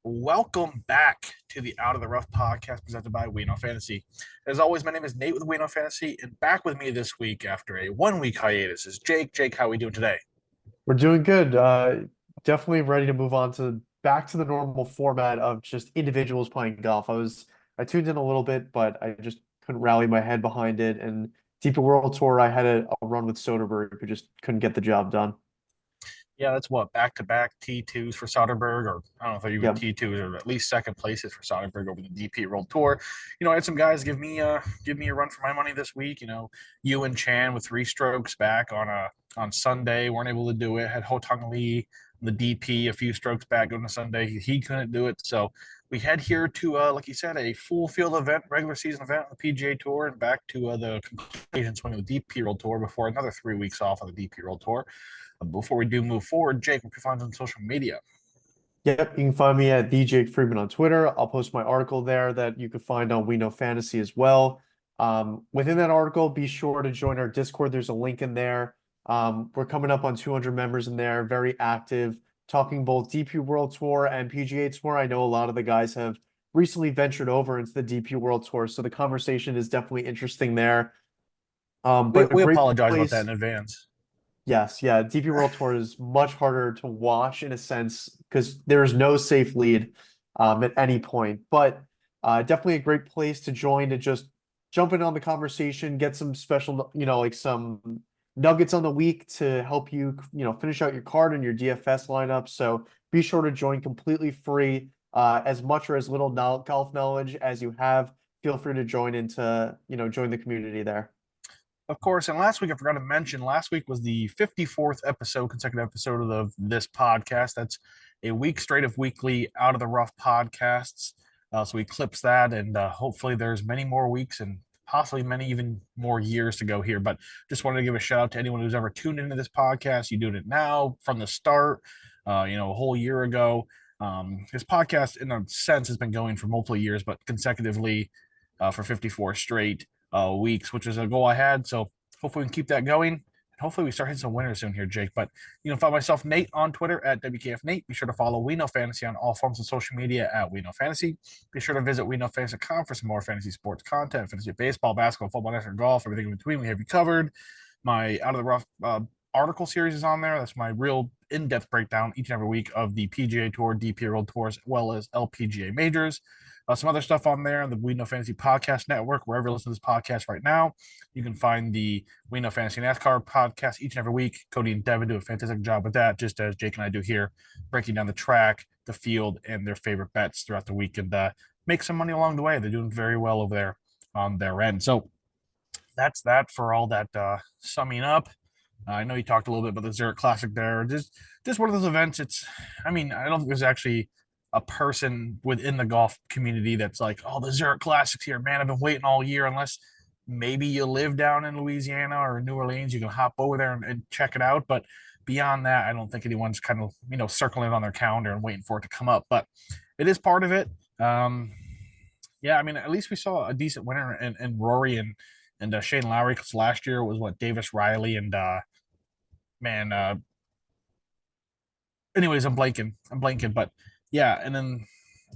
Welcome back to the Out of the Rough podcast presented by We Know Fantasy. As always, my name is Nate with We Know Fantasy, and back with me this week after a 1 week hiatus is Jake. Jake, how are we doing today? We're doing good. Definitely ready to move on to back to the normal format of just individuals playing golf. I tuned in a little bit, but I just couldn't rally my head behind it. And Deeper World Tour, I had a run with Soderbergh, who just couldn't get the job done. Yeah, that's what back to back T2s for Soderbergh, or I don't know if they're even Yep. T2s or at least second places for Soderbergh over the DP World Tour. I had some guys give me a run for my money this week. You and Chan with 3 strokes back on Sunday weren't able to do it. Had Ho Tong Lee the DP a few strokes back on the Sunday. He couldn't do it, so we head here to like you said, a full field event, regular season event on the PGA Tour, and back to the conclusion swing of the DP World Tour before another 3 weeks off on the DP World Tour. Before we do move forward, Jake, we can find on social media. Yep. You can find me at the Jake Friedman on Twitter. I'll post my article there that you can find on We Know Fantasy as well. Within that article, be sure to join our Discord. There's a link in there. We're coming up on 200 members in there, very active, talking both DP World Tour and PGA Tour. I know a lot of the guys have recently ventured over into the DP World Tour, so the conversation is definitely interesting there. We, But a we great apologize about that in place. advance. Yes, yeah. DP World Tour is much harder to watch in a sense because there is no safe lead at any point. But definitely a great place to join to just jump in on the conversation, get some special, like some nuggets on the week to help you, finish out your card and your DFS lineup. So be sure to join completely free. As much or as little golf knowledge as you have, feel free to join join the community there. Of course, and last week I forgot to mention, last week was the 54th consecutive episode of this podcast. That's a week straight of weekly Out of the Rough podcasts. So we clips that, and hopefully there's many more weeks and possibly many even more years to go here. But just wanted to give a shout out to anyone who's ever tuned into this podcast. You doing it now from the start, a whole year ago. This podcast, in a sense, has been going for multiple years, but consecutively for 54 straight weeks, which is a goal I had. So hopefully we can keep that going. And hopefully we start hitting some winners soon here, Jake. But find myself Nate on Twitter at WKF Nate. Be sure to follow We Know Fantasy on all forms of social media at We Know Fantasy. Be sure to visit We Know Fantasy.com for some more fantasy sports content, fantasy baseball, basketball, football, national golf, everything in between. We have you covered. My Out of the Rough article series is on there. That's my real in-depth breakdown each and every week of the PGA Tour, DP World Tours, as well as LPGA majors. Some other stuff on there, the We Know Fantasy Podcast Network, wherever you listen to this podcast right now. You can find the We Know Fantasy NASCAR podcast each and every week. Cody and Devin do a fantastic job with that, just as Jake and I do here, breaking down the track, the field, and their favorite bets throughout the week, and make some money along the way. They're doing very well over there on their end. So that's that for all that summing up. I know you talked a little bit about the Zurich Classic there. Just one of those events. I don't think there's actually a person within the golf community that's like, oh, the Zurich Classic's here, man. I've been waiting all year. Unless maybe you live down in Louisiana or New Orleans, you can hop over there and check it out. But beyond that, I don't think anyone's kind of circling it on their calendar and waiting for it to come up. But it is part of it. Yeah, at least we saw a decent winner in Rory and Shane Lowry, because last year was what Davis Riley and man. Anyways, I'm blanking, but yeah, and then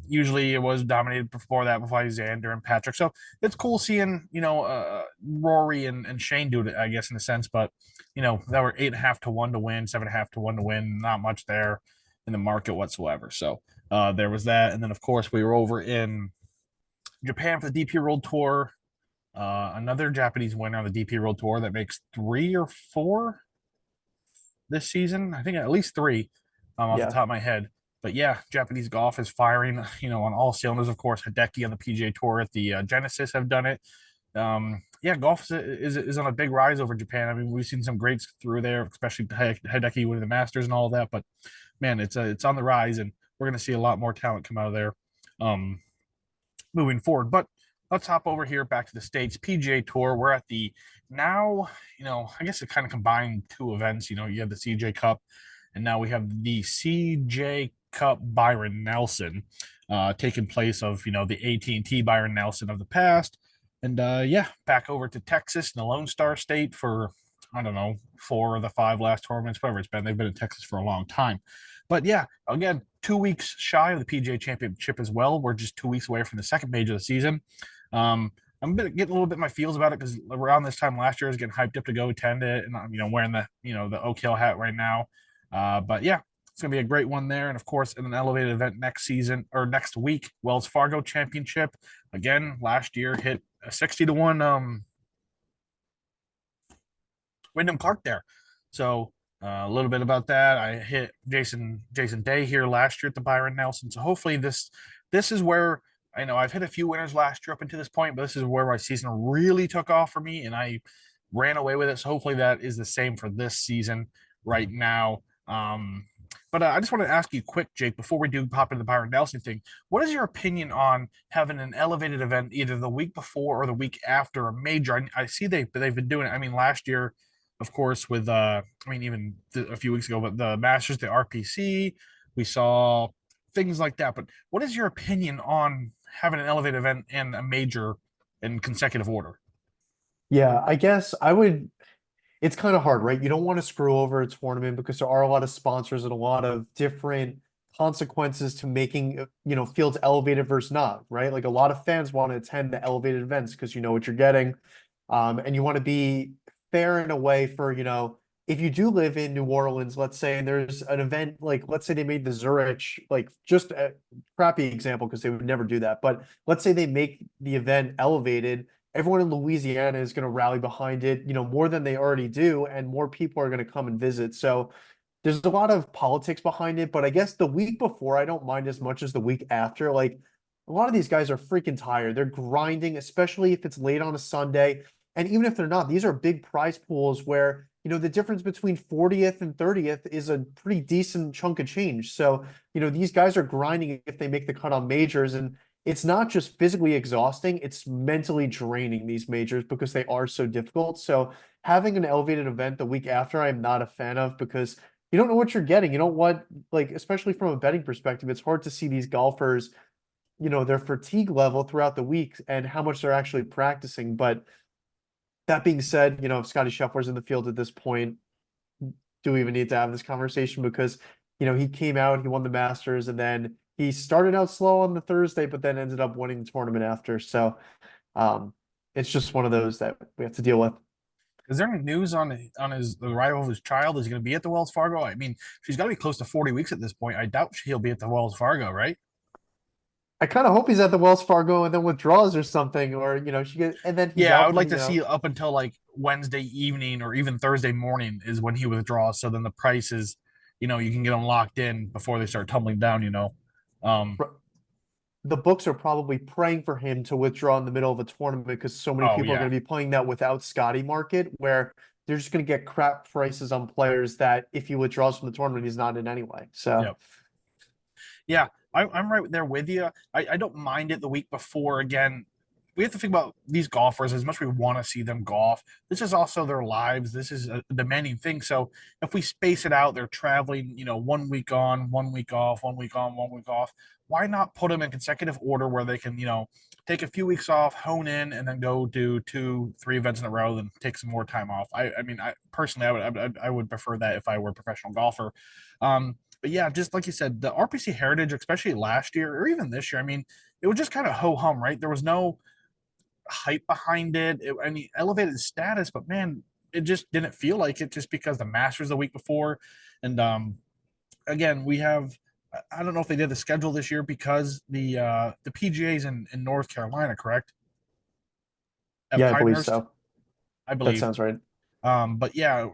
usually it was dominated before that by Xander and Patrick. So it's cool seeing Rory and Shane do it, I guess, in a sense. But that were 8.5 to 1 to win, 7.5 to 1 to win. Not much there in the market whatsoever. So there was that, and then of course we were over in Japan for the DP World Tour. Another Japanese winner on the DP World Tour that makes 3 or 4 this season. I think at least 3 off the Yeah. top of my head. But yeah, Japanese golf is firing, on all cylinders. Of course, Hideki on the PGA Tour at the Genesis have done it. Yeah, golf is on a big rise over Japan. We've seen some greats through there, especially Hideki winning the Masters and all of that. But man, it's on the rise, and we're going to see a lot more talent come out of there moving forward. But let's hop over here back to the States PGA Tour. We're at the now, I guess it kind of combined 2 events. You have the CJ Cup, and now we have the CJ Cup Byron Nelson taking place of, the AT&T Byron Nelson of the past. And yeah, back over to Texas in the Lone Star State for, I don't know, 4 of the 5 last tournaments, whatever it's been. They've been in Texas for a long time. But yeah, again, 2 weeks shy of the PGA Championship as well. We're just 2 weeks away from the second major of the season. Um, I'm getting a little bit my feels about it because around this time last year I was getting hyped up to go attend it, and I'm wearing the Oak Hill hat right now. But yeah, it's gonna be a great one there, and of course in an elevated event next season or next week, Wells Fargo Championship. Again, last year hit a 60 to 1 Wyndham Clark there. So a little bit about that. I hit Jason Day here last year at the Byron Nelson. So hopefully this is where I know I've hit a few winners last year up until this point, but this is where my season really took off for me, and I ran away with it. So hopefully that is the same for this season right now. But I just want to ask you quick, Jake, before we do pop into the Byron Nelson thing, what is your opinion on having an elevated event either the week before or the week after a major? I see they've been doing it. I mean, last year, of course, with even a few weeks ago, but the Masters, the RPC, we saw things like that. But what is your opinion on having an elevated event and a major in consecutive order? Yeah, I guess I would. It's kind of hard, right? You don't want to screw over a tournament because there are a lot of sponsors and a lot of different consequences to making, fields elevated versus not, right? Like a lot of fans want to attend the elevated events because you know what you're getting. And you want to be fair in a way for, if you do live in New Orleans, let's say, and there's an event like, let's say they made the Zurich, like just a crappy example because they would never do that. But let's say they make the event elevated, everyone in Louisiana is going to rally behind it, more than they already do, and more people are going to come and visit. So there's a lot of politics behind it, but I guess the week before, I don't mind as much as the week after. Like a lot of these guys are freaking tired. They're grinding, especially if it's late on a Sunday. And even if they're not, these are big prize pools where, the difference between 40th and 30th is a pretty decent chunk of change. So, these guys are grinding if they make the cut on majors. And it's not just physically exhausting, it's mentally draining, these majors, because they are so difficult. So having an elevated event the week after, I'm not a fan of because you don't know what you're getting. You don't want, like, especially from a betting perspective, it's hard to see these golfers, their fatigue level throughout the week and how much they're actually practicing. But that being said, if Scotty Scheffler's in the field at this point, do we even need to have this conversation? Because, he came out, he won the Masters, and then he started out slow on the Thursday, but then ended up winning the tournament after. So it's just one of those that we have to deal with. Is there any news on the arrival of his child? Is he going to be at the Wells Fargo? I mean, she's got to be close to 40 weeks at this point. I doubt he'll be at the Wells Fargo, right? I kind of hope he's at the Wells Fargo and then withdraws or something, or she gets and then he's Yeah, I out would for like to see up until like Wednesday evening or even Thursday morning is when he withdraws. So then the price is, you can get them locked in before they start tumbling down. Um, the books are probably praying for him to withdraw in the middle of a tournament because so many oh people are yeah, going to be playing that without Scotty market, where they're just going to get crap prices on players that if he withdraws from the tournament, he's not in anyway. So yep. Yeah, I'm right there with you. I don't mind it the week before. Again, we have to think about these golfers as much as we want to see them golf. This is also their lives. This is a demanding thing. So if we space it out, they're traveling, 1 week on, 1 week off, 1 week on, 1 week off. Why not put them in consecutive order where they can, take a few weeks off, hone in, and then go do 2, 3 events in a row, then take some more time off. I mean, I personally, I would prefer that if I were a professional golfer. But yeah, just like you said, the RPC Heritage, especially last year or even this year, I mean, it was just kind of ho hum, right? There was no hype behind it. I mean, elevated status, but man, it just didn't feel like it just because the Masters the week before. And again, we have I don't know if they did the schedule this year because the PGA's in North Carolina, correct? At yeah, I believe Pinehurst, so. I That believe. sounds right. But yeah,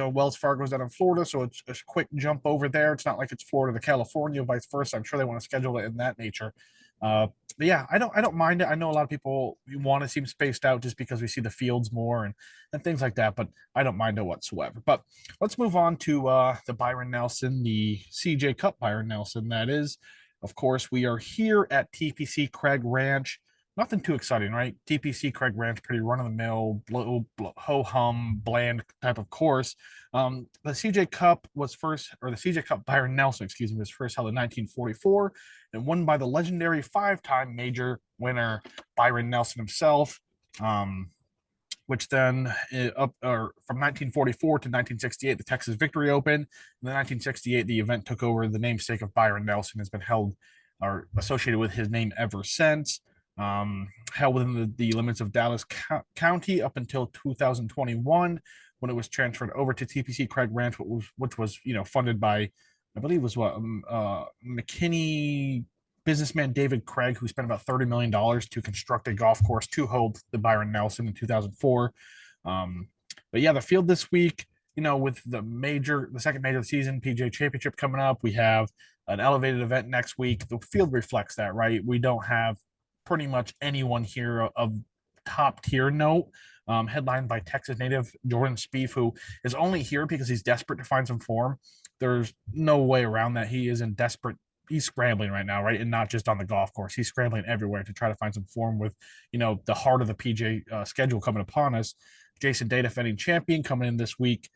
Wells Fargo's down in Florida, so it's a quick jump over there. It's not like it's Florida to California, vice versa. I'm sure they want to schedule it in that nature. But yeah, I don't mind it. I know a lot of people want to seem spaced out just because we see the fields more and things like that, but I don't mind it whatsoever. But let's move on to the Byron Nelson, the CJ Cup Byron Nelson. That is, of course, we are here at TPC Craig Ranch. Nothing too exciting, right? TPC Craig Ranch, pretty run of the mill, ho hum, bland type of course. The CJ Cup was first, or the CJ Cup Byron Nelson, excuse me, was first held in 1944 and won by the legendary 5-time major winner Byron Nelson himself. Um, which then up or from 1944 to 1968, the Texas Victory Open. In the 1968, the event took over the namesake of Byron Nelson, has been held or associated with his name ever since. Held within the limits of Dallas County up until 2021, when it was transferred over to TPC Craig Ranch, which was funded by, I believe, was what McKinney businessman David Craig, who spent about $30 million to construct a golf course to hold the Byron Nelson in 2004. But yeah, the field this week, with the second major of the season, PGA Championship coming up, we have an elevated event next week. The field reflects that, right? We don't have pretty much anyone here of top tier note. Headlined by Texas native Jordan Spieth, who is only here because he's desperate to find some form. There's no way around that. He's scrambling right now, right? And not just on the golf course. He's scrambling everywhere to try to find some form with, the heart of the PJ schedule coming upon us. Jason Day, defending champion, coming in this week,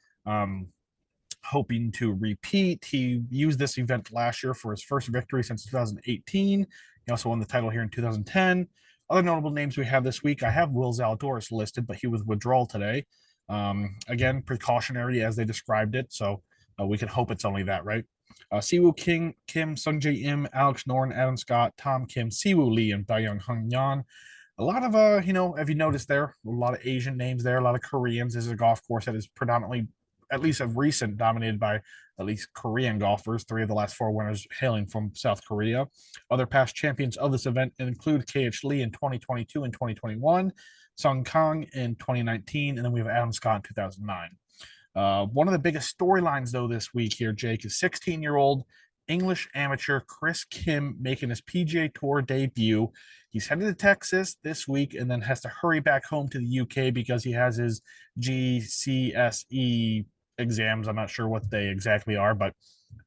hoping to repeat. He used this event last year for his first victory since 2018. He also won the title here in 2010. Other notable names we have this week, I have Will Zalatoris listed, but he was withdrawal today. Again, precautionary as they described it, so we can hope it's only that, right? Siwoo Kim, Sungjae Im, Alex Noren, Adam Scott, Tom Kim, Siwoo Lee, and Byung Hung Yan. A lot of, have you noticed there? A lot of Asian names there, a lot of Koreans. This is a golf course that is predominantly, at least of recent, dominated by at least Korean golfers. 3 of the last 4 winners hailing from South Korea. Other past champions of this event include KH Lee in 2022 and 2021, Sung Kang in 2019, and then we have Adam Scott in 2009. One of the biggest storylines, though, this week here, Jake, is 16-year-old English amateur Chris Kim making his PGA Tour debut. He's headed to Texas this week and then has to hurry back home to the UK because he has his GCSE exams. I'm not sure what they exactly are, but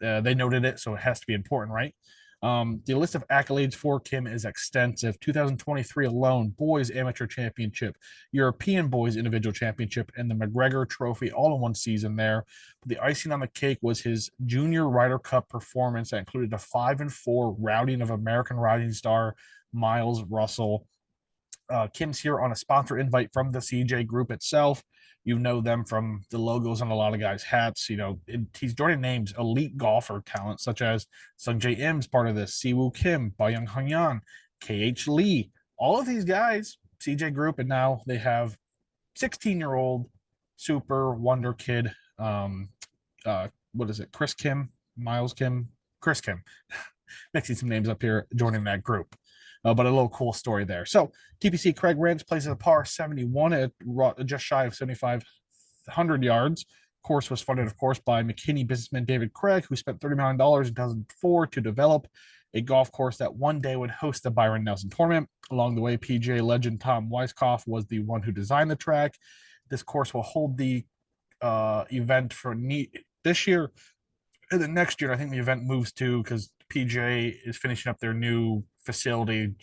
they noted it, so it has to be important, right? The list of accolades for Kim is extensive. 2023 alone, Boys Amateur Championship, European Boys Individual Championship, and the McGregor Trophy all in one season there. But the icing on the cake was his Junior Ryder Cup performance that included a 5-4 routing of American rising star Miles Russell. Kim's here on a sponsor invite from the CJ Group itself. You know them from the logos on a lot of guys' hats. He's joining names, elite golfer talent such as Sungjae Im's part of this, Siwoo Kim, Byung Hung Yan, KH Lee. All of these guys, CJ Group, and now they have 16-year-old super wonder kid. What is it? Chris Kim, Miles Kim, Chris Kim. Mixing some names up here, joining that group. But a little cool story there. So TPC Craig Ranch plays at a par 71 at just shy of 7,500 yards. Course was funded, of course, by McKinney businessman David Craig, who spent $30 million in 2004 to develop a golf course that one day would host the Byron Nelson tournament. Along the way, PGA legend Tom Weiskopf was the one who designed the track. This course will hold the event for this year. And then next year, I think the event moves to, because PGA is finishing up their new facility.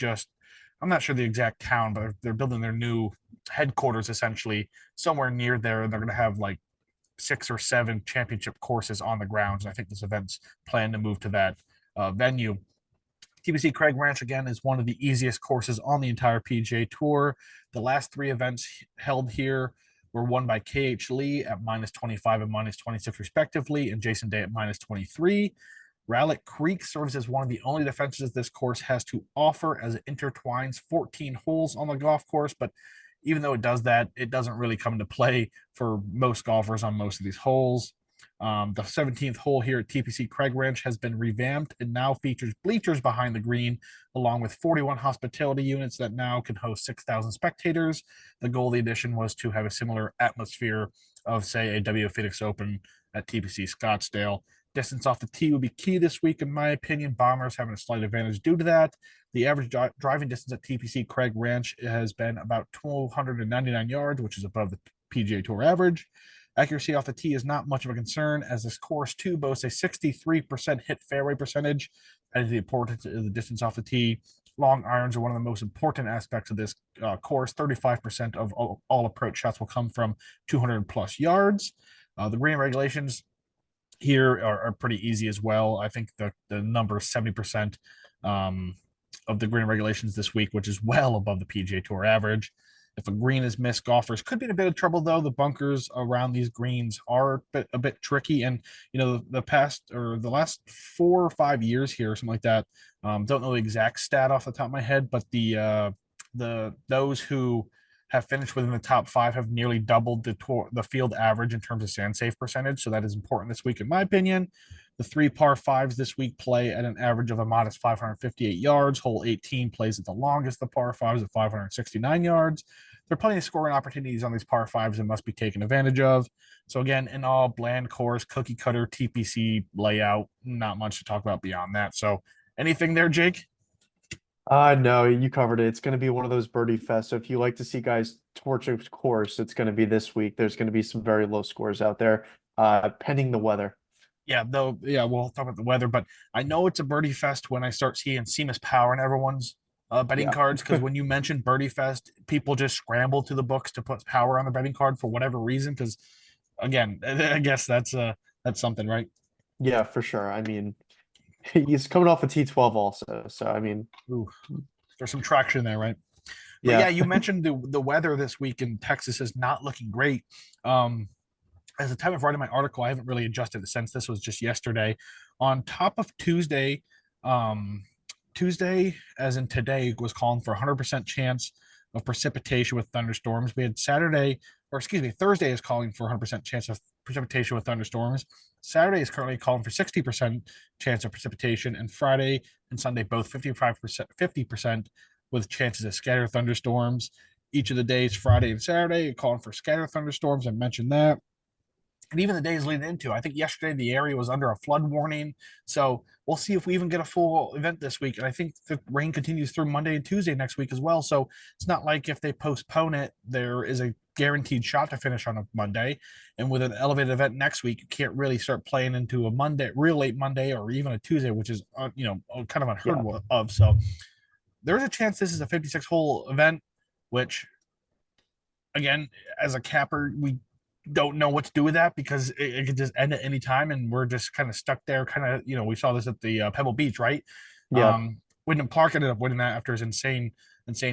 I'm not sure the exact town, but they're building their new headquarters essentially somewhere near there. And they're going to have like 6 or 7 championship courses on the grounds. And I think this event's planned to move to that venue. TPC Craig Ranch, again, is one of the easiest courses on the entire PGA Tour. The last 3 events held here were won by KH Lee at -25 and -26 respectively, and Jason Day at -23. Rowlett Creek serves as one of the only defenses this course has to offer, as it intertwines 14 holes on the golf course. But even though it does that, it doesn't really come into play for most golfers on most of these holes. The 17th hole here at TPC Craig Ranch has been revamped and now features bleachers behind the green, along with 41 hospitality units that now can host 6,000 spectators. The goal of the addition was to have a similar atmosphere of, say, a W Phoenix Open at TPC Scottsdale. Distance off the tee will be key this week, in my opinion. Bombers having a slight advantage due to that. The average driving distance at TPC Craig Ranch has been about 1,299 yards, which is above the PGA Tour average. Accuracy off the tee is not much of a concern, as this course too boasts a 63% hit fairway percentage. As the importance of the distance off the tee, long irons are one of the most important aspects of this course. 35% of all approach shots will come from 200 plus yards. The green regulations here are pretty easy as well. I think the number is 70% of the green regulations this week, which is well above the PGA Tour average. If a green is missed, golfers could be in a bit of trouble, though. The bunkers around these greens are a bit tricky. And, the past or the last 4 or 5 years here, or something like that, don't know the exact stat off the top of my head, but those who have finished within the top five have nearly doubled the field average in terms of sand safe percentage. So that is important this week, in my opinion. The three par fives this week play at an average of a modest 558 yards. Hole 18 plays at the longest, the par fives at 569 yards. There are plenty of scoring opportunities on these par fives that must be taken advantage of. So again, in all, bland course, cookie cutter, TPC layout, not much to talk about beyond that. So anything there, Jake? No, you covered it. It's going to be one of those birdie fests. So if you like to see guys torch a course, it's going to be this week. There's going to be some very low scores out there, pending the weather. Yeah, though. Yeah, we'll talk about the weather, but I know it's a birdie fest when I start seeing Seamus Power in everyone's betting Yeah. cards. Because when you mentioned birdie fest, people just scramble to the books to put Power on the betting card for whatever reason. Because again, I guess that's something, right? Yeah, for sure. I mean, he's coming off a T12 also. So, I mean, Ooh, there's some traction there, right? But yeah, yeah. you mentioned the weather this week in Texas is not looking great. As the time of writing my article, I haven't really adjusted it since this was just yesterday. On top of Tuesday, Tuesday, as in today, was calling for 100% chance of precipitation with thunderstorms. We had Saturday, or excuse me, Thursday is calling for 100% chance of precipitation with thunderstorms. Saturday is currently calling for 60% chance of precipitation, and Friday and Sunday both 55%, 50% with chances of scattered thunderstorms. Each of the days, Friday and Saturday, calling for scattered thunderstorms. I mentioned that, and even the days leading into. I think yesterday the area was under a flood warning, so we'll see if we even get a full event this week. And I think the rain continues through Monday and Tuesday next week as well. So it's not like if they postpone it, there is a guaranteed shot to finish on a Monday. And with an elevated event next week, you can't really start playing into a Monday, real late Monday, or even a Tuesday, which is kind of unheard Yeah. of. So there's a chance this is a 56 hole event, which again, as a capper, we don't know what to do with that because it could just end at any time, and we're just kind of stuck there. Kind of, we saw this at the Pebble Beach, right? Yeah. Wyndham Clark ended up winning that after his insane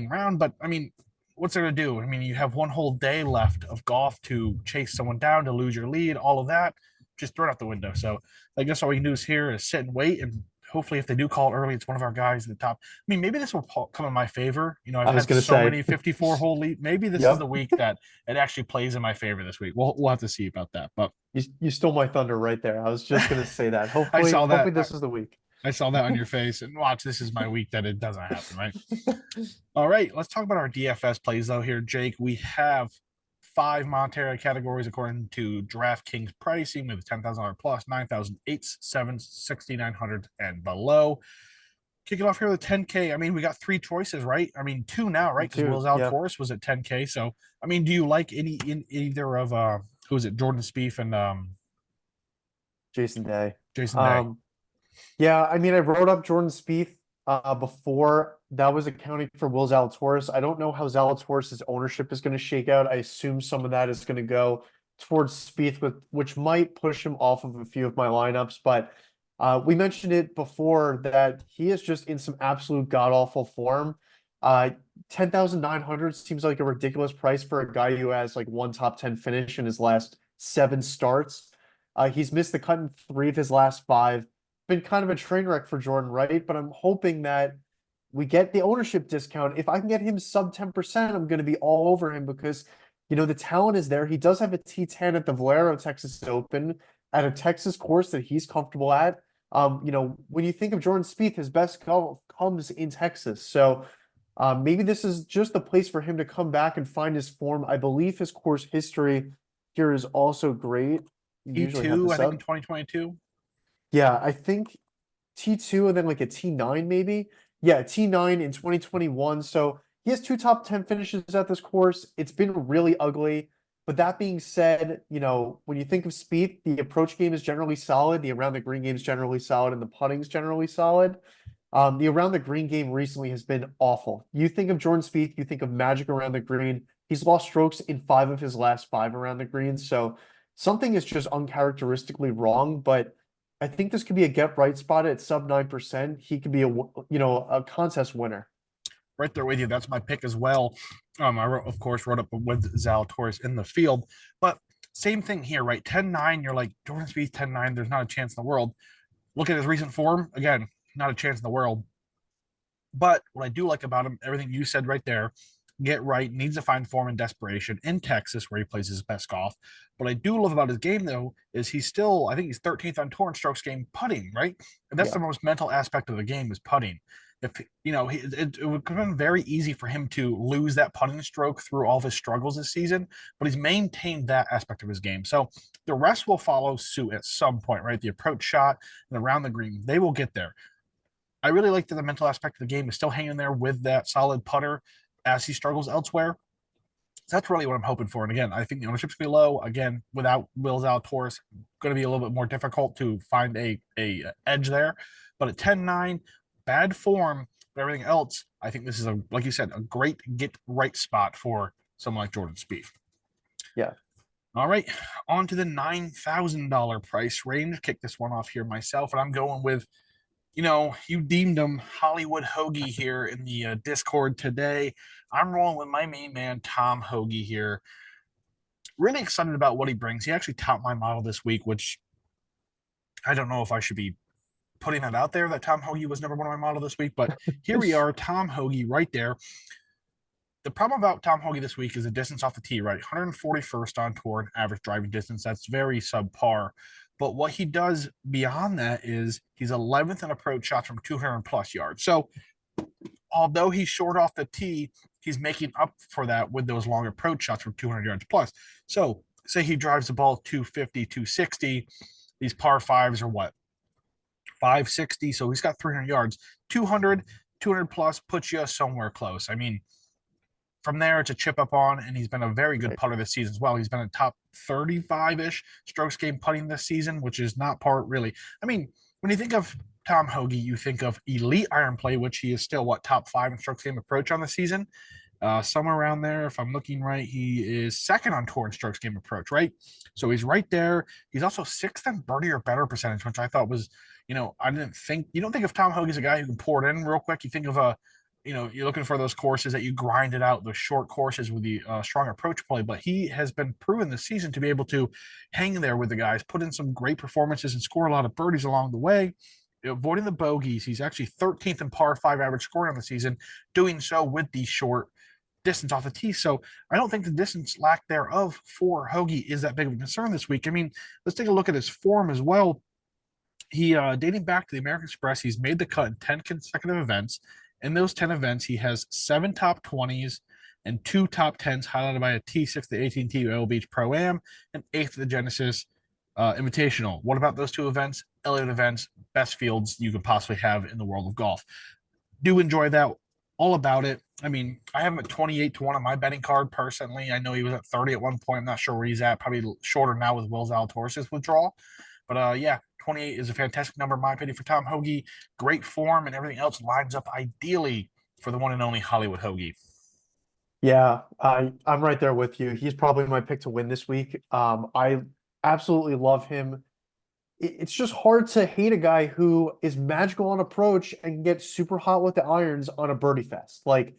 round. But I mean, what's there to do? I mean, you have one whole day left of golf to chase someone down, to lose your lead, all of that, just throw it out the window. So I guess all we can do is here is sit and wait, and hopefully, if they do call it early, it's one of our guys at the top. I mean, maybe this will come in my favor. I've I was had going to so say, many 54 hole lead. Maybe this is the yep. week that it actually plays in my favor this week. We'll have to see about that. But You stole my thunder right there. I was just going to say that. I Hopefully, saw that. hopefully this is the week. I saw that on your face, and watch. This is my week that it doesn't happen, right? All right, let's talk about our DFS plays though. Here, Jake, we have five monetary categories according to DraftKings pricing with $10,000 plus, 9,000, 8, 7, 6,900, and below. Kicking off here with 10K. I mean, we got three choices, right? I mean, two now, right? Because Will Yeah. Zalatoris was at 10K. So, I mean, do you like either of who is it, Jordan Spieth and Jason Day. Jason Day? Yeah, I mean, I wrote up Jordan Spieth before that was accounting for Will Zalatoris. I don't know how Zalatoris' ownership is going to shake out. I assume some of that is going to go towards Spieth, which might push him off of a few of my lineups. But we mentioned it before that he is just in some absolute god-awful form. 10,900 seems like a ridiculous price for a guy who has like one top 10 finish in his last 7 starts. He's missed the cut in 3 of his last 5. Been kind of a train wreck for Jordan, right? But I'm hoping that we get the ownership discount. If I can get him sub 10%, I'm going to be all over him because, the talent is there. He does have a T10 at the Valero Texas Open at a Texas course that he's comfortable at. When you think of Jordan Spieth, his best golf comes in Texas. So maybe this is just the place for him to come back and find his form. I believe his course history here is also great. You usually have T2, I this think, in up. 2022. Yeah, I think T2 and then like a T9 maybe. Yeah, T9 in 2021. So he has 2 top 10 finishes at this course. It's been really ugly. But that being said, when you think of Spieth, the approach game is generally solid, the around the green game is generally solid, and the putting is generally solid. The around the green game recently has been awful. You think of Jordan Spieth, you think of magic around the green. He's lost strokes in 5 of his last 5 around the green. So something is just uncharacteristically wrong, but I think this could be a get right spot at sub 9%. He could be a contest winner. right there with you. That's my pick as well. I wrote, of course, wrote up with Zalatoris in the field, but same thing here, right? 10-9, you're like, Jordan Spieth 10-9, there's not a chance in the world. Look at his recent form. Again, not a chance in the world. But what I do like about him, everything you said right there, get right, needs to find form and desperation in Texas where he plays his best golf. What I do love about his game though is he's still, I think he's 13th on tour in strokes gained putting, right? And that's Yeah. the most mental aspect of the game is putting. If it would have been very easy for him to lose that putting stroke through all of his struggles this season, but he's maintained that aspect of his game. So the rest will follow suit at some point, right? The approach shot and around the green, they will get there. I really like that the mental aspect of the game is still hanging there with that solid putter as he struggles elsewhere. So that's really what I'm hoping for. And again, I think the ownership's going to be low. Again, without Will Zalatoris, going to be a little bit more difficult to find a edge there. But at 10-9, bad form, but everything else, I think this is a, like you said, a great get right spot for someone like Jordan Spieth. Yeah. All right, on to the $9,000 price range. Kick this one off here myself, and I'm going with, you deemed him Hollywood Hoagie here in the Discord today. I'm rolling with my main man, Tom Hoagie here. Really excited about what he brings. He actually topped my model this week, which I don't know if I should be putting that out there that Tom Hoagie was number one on my model this week, but here we are, Tom Hoagie right there. The problem about Tom Hoagie this week is the distance off the tee, right? 141st on tour, average driving distance. That's very subpar. But what he does beyond that is he's 11th in approach shots from 200 plus yards. So although he's short off the tee, he's making up for that with those long approach shots from 200 yards plus. So say he drives the ball 250, 260. These par fives are what? 560. So he's got 300 yards. 200 plus puts you somewhere close. I mean, from there, it's a chip up on, and he's been a very good putter this season as well. He's been a top 35-ish strokes game putting this season, which is not part really. I mean, when you think of Tom Hoagie, you think of elite iron play, which he is still top 5 in strokes game approach on the season. Somewhere around there, if I'm looking right, he is second on tour in strokes game approach, right? So he's right there. He's also 6th in birdie or better percentage, which I thought was, I didn't think, you don't think of Tom Hoagie as a guy who can pour it in real quick. You think of you're looking for those courses that you grind it out, those short courses with the strong approach play. But he has been proven this season to be able to hang there with the guys, put in some great performances, and score a lot of birdies along the way, avoiding the bogeys. He's actually 13th in par 5 average scoring on the season, doing so with the short distance off the tee. So I don't think the distance lack thereof for Hoagie is that big of a concern this week. I mean, let's take a look at his form as well. He dating back to the American Express, he's made the cut in 10 consecutive events. In those 10 events, he has 7 top 20s and 2 top 10s, highlighted by a T6 at the AT&T Oil Beach Pro-Am and 8th at the Genesis Invitational. What about those 2 events? Elliott events, best fields you could possibly have in the world of golf. Do enjoy that, all about it. I mean, I have him at 28-1 on my betting card personally. I know he was at 30 at one point. I'm not sure where he's at. Probably shorter now with Will Zalatoris' withdrawal. But yeah, 28 is a fantastic number, in my opinion, for Tom Hoagie. Great form, and everything else lines up ideally for the one and only Hollywood Hoagie. Yeah, I'm right there with you. He's probably my pick to win this week. I absolutely love him. It's just hard to hate a guy who is magical on approach and gets super hot with the irons on a birdie fest. Like,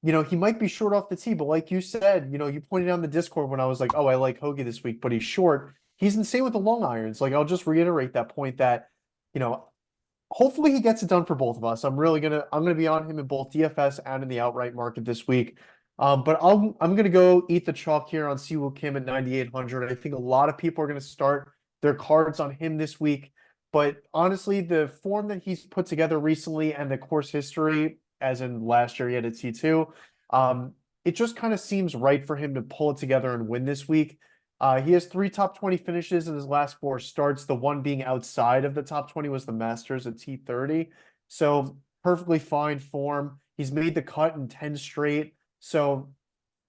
he might be short off the tee, but like you said, you pointed out in the Discord when I was like, oh, I like Hoagie this week, but he's short. He's insane with the long irons. Like, I'll just reiterate that point that, hopefully he gets it done for both of us. I'm gonna be on him in both DFS and in the outright market this week. But I'm gonna go eat the chalk here on Siwoo Kim at 9,800. I think a lot of people are gonna start their cards on him this week. But honestly, the form that he's put together recently and the course history, as in last year he had a T2, it just kind of seems right for him to pull it together and win this week. He has 3 top 20 finishes in his last 4 starts. The one being outside of the top 20 was the Masters at T30. So perfectly fine form. He's made the cut in 10 straight. So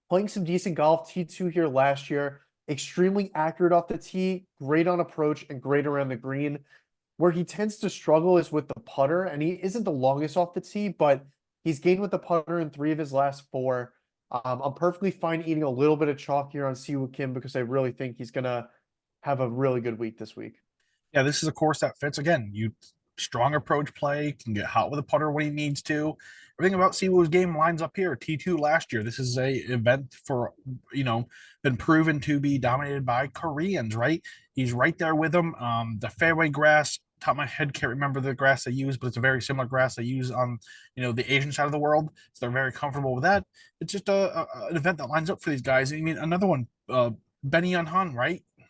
playing some decent golf, T2 here last year, extremely accurate off the tee, great on approach, and great around the green. Where he tends to struggle is with the putter, and he isn't the longest off the tee, but he's gained with the putter in 3 of his last 4. I'm perfectly fine eating a little bit of chalk here on Siwoo Kim because I really think he's going to have a really good week this week. Yeah, this is a course that fits. Again, you strong approach play, can get hot with a putter when he needs to. Everything about Siwoo's game lines up here. T2 last year. This is a event for, been proven to be dominated by Koreans, right? He's right there with them. The fairway grass, top of my head, can't remember the grass they use, but it's a very similar grass they use on, the Asian side of the world. So they're very comfortable with that. It's just an event that lines up for these guys. I mean, another one, Benny Hun, right? Yep.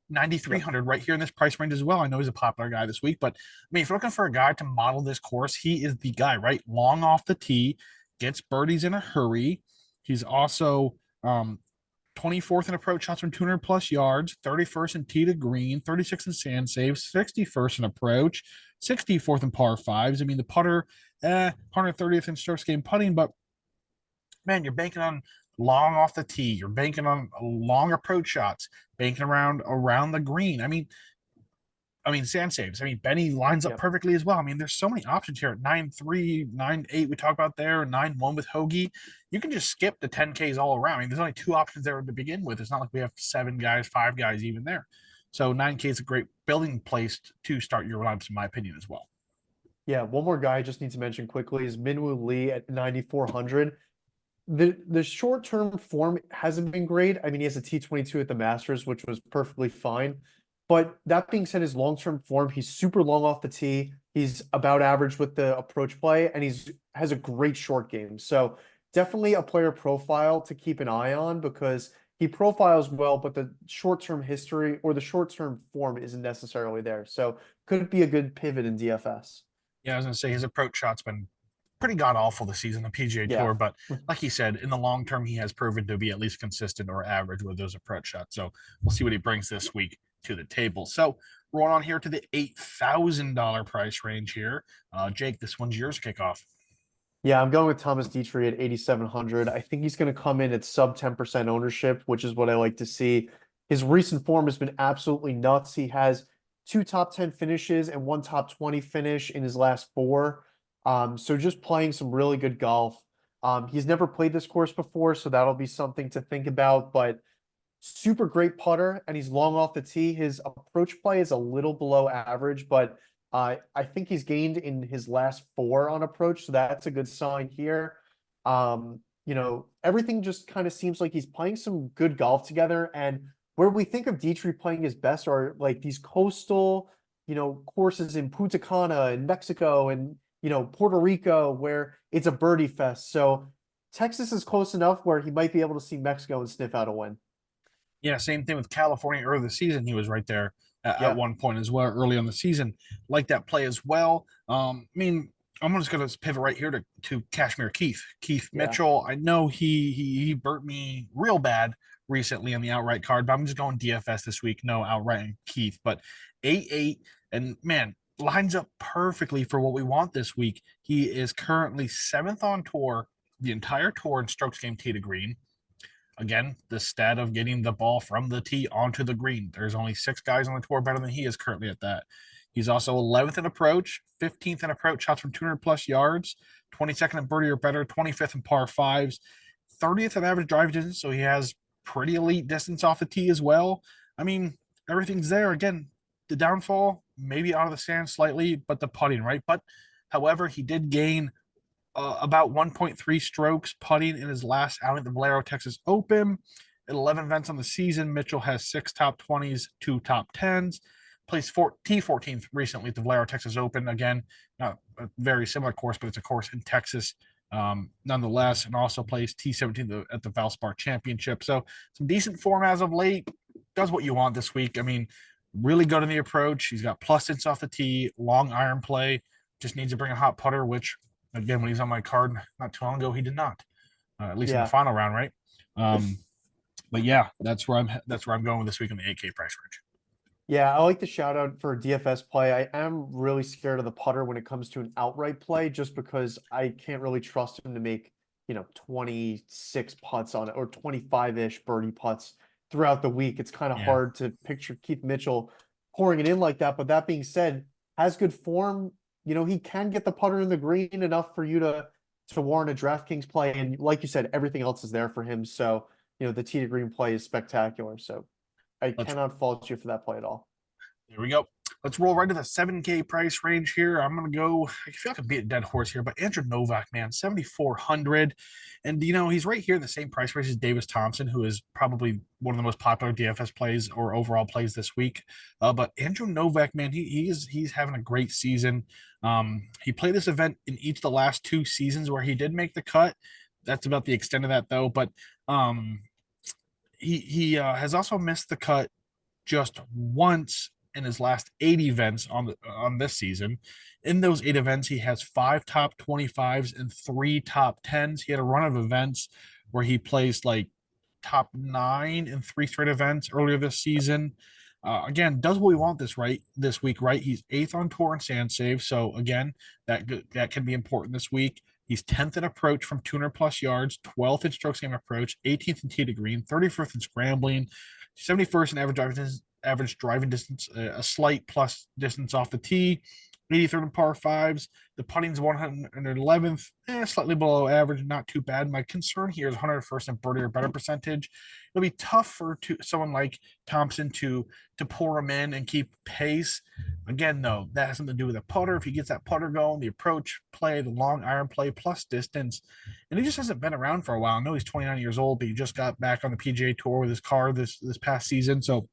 9,300 right here in this price range as well. I know he's a popular guy this week, but I mean, if you're looking for a guy to model this course, he is the guy, right? Long off the tee, gets birdies in a hurry. He's also 24th in approach shots from 200 plus yards, 31st in tee to green, 36th in sand saves, 61st in approach, 64th in par fives. I mean, the putter, 130th in strokes gained putting, but man, you're banking on long off the tee. You're banking on long approach shots, banking around the green. I mean, sand saves. I mean, Benny lines up Yep. perfectly as well. I mean, there's so many options here at 9-3, 9-8. We talked about there, 9-1 with Hoagie. You can just skip the 10Ks all around. I mean, there's only two options there to begin with. It's not like we have seven guys, five guys even there. So 9K is a great building place to start your lineups, in my opinion, as well. Yeah, one more guy I just need to mention quickly is Minwoo Lee at 9,400. The short-term form hasn't been great. I mean, he has a T22 at the Masters, which was perfectly fine. But that being said, his long-term form, he's super long off the tee. He's about average with the approach play, and he's has a great short game. So definitely a player profile to keep an eye on because he profiles well, but the short-term history or the short-term form isn't necessarily there. So could be a good pivot in DFS. Yeah, I was going to say his approach shot's been pretty god awful this season, the PGA Yeah. Tour. But like he said, in the long term, he has proven to be at least consistent or average with those approach shots. So we'll see what he brings this week to the table. So we're on here to the $8,000 price range here. Jake, this one's yours to kick off. Yeah, I'm going with Thomas Dietrich at 8,700. I think he's going to come in at sub 10% ownership, which is what I like to see. His recent form has been absolutely nuts. He has two top 10 finishes and one top 20 finish in his last four. So just playing some really good golf. He's never played this course before, so that'll be something to think about. But super great putter, and he's long off the tee. His approach play is a little below average, but I think he's gained in his last four on approach, so that's a good sign here. Everything just kind of seems like he's playing some good golf together. And where we think of Dietrich playing his best are like these coastal, courses in Punta Cana in Mexico and Puerto Rico where it's a birdie fest. So Texas is close enough where he might be able to see Mexico and sniff out a win. Yeah, same thing with California early the season. He was right there at Yeah. one point as well, early on the season. Like that play as well. I mean, I'm just going to pivot right here to Kashmir Keith. Keith Yeah. Mitchell. I know he burnt me real bad recently on the outright card, but I'm just going DFS this week. No outright Keith, but 8-8, and man, lines up perfectly for what we want this week. He is currently seventh on tour, the entire tour in strokes game tee to green. Again, the stat of getting the ball from the tee onto the green. There's only six guys on the tour better than he is currently at that. He's also 11th in approach, 15th in approach shots from 200 plus yards, 22nd in birdie or better, 25th in par fives, 30th in average drive distance. So he has pretty elite distance off the tee as well. I mean, everything's there. Again, the downfall maybe out of the sand slightly, but the putting, right? But however, he did gain about 1.3 strokes putting in his last outing at the Valero Texas Open. At 11 events on the season, Mitchell has six top 20s, two top 10s. Placed T14th recently at the Valero Texas Open. Again, not a very similar course, but it's a course in Texas nonetheless, and also plays T17 at the Valspar Championship. So some decent form as of late. Does what you want this week. I mean, really good in the approach. He's got plus hits off the tee, long iron play. Just needs to bring a hot putter, which again, when he's on my card not too long ago, he did not. At least in the Yeah. final round, right? But yeah, that's where I'm going with this week in the 8K price range. Yeah, I like the shout out for DFS play. I am really scared of the putter when it comes to an outright play, just because I can't really trust him to make, 26 putts on it or 25-ish birdie putts throughout the week. It's kind of Yeah, hard to picture Keith Mitchell pouring it in like that. But that being said, has good form. He can get the putter in the green enough for you to warrant a DraftKings play. And like you said, everything else is there for him. So, the tee to green play is spectacular. So I let's cannot fault you for that play at all. there we go. Let's roll right to the 7K price range here. I'm gonna go. I feel like I beat a dead horse here, but Andrew Novak, man, 7,400, and he's right here in the same price range as Davis Thompson, who is probably one of the most popular DFS plays or overall plays this week. But Andrew Novak, man, he's having a great season. He played this event in each of the last 2 seasons where he did make the cut. That's about the extent of that, though. But um, he has also missed the cut just once in his last 8 events on this season. In those 8 events, he has 5 top 25s and 3 top 10s. He had a run of events where he placed like top 9 in 3 straight events earlier this season. Again, does what we want this week, right? He's eighth on tour in sand save, so again, that can be important this week. He's 10th in approach from 200 plus yards, 12th in strokes game approach, 18th in tee to green, 31st in scrambling, 71st in average driving distance, a slight plus distance off the tee, 83rd in par fives. The putting's 111th, slightly below average, not too bad. My concern here is 101st in birdie or better percentage. It'll be tough for someone like Thompson to pour him in and keep pace. Again, though, that has something to do with the putter. If he gets that putter going, the approach play, the long iron play, plus distance, and he just hasn't been around for a while. I know he's 29 years old, but he just got back on the PGA Tour with his car this past season, so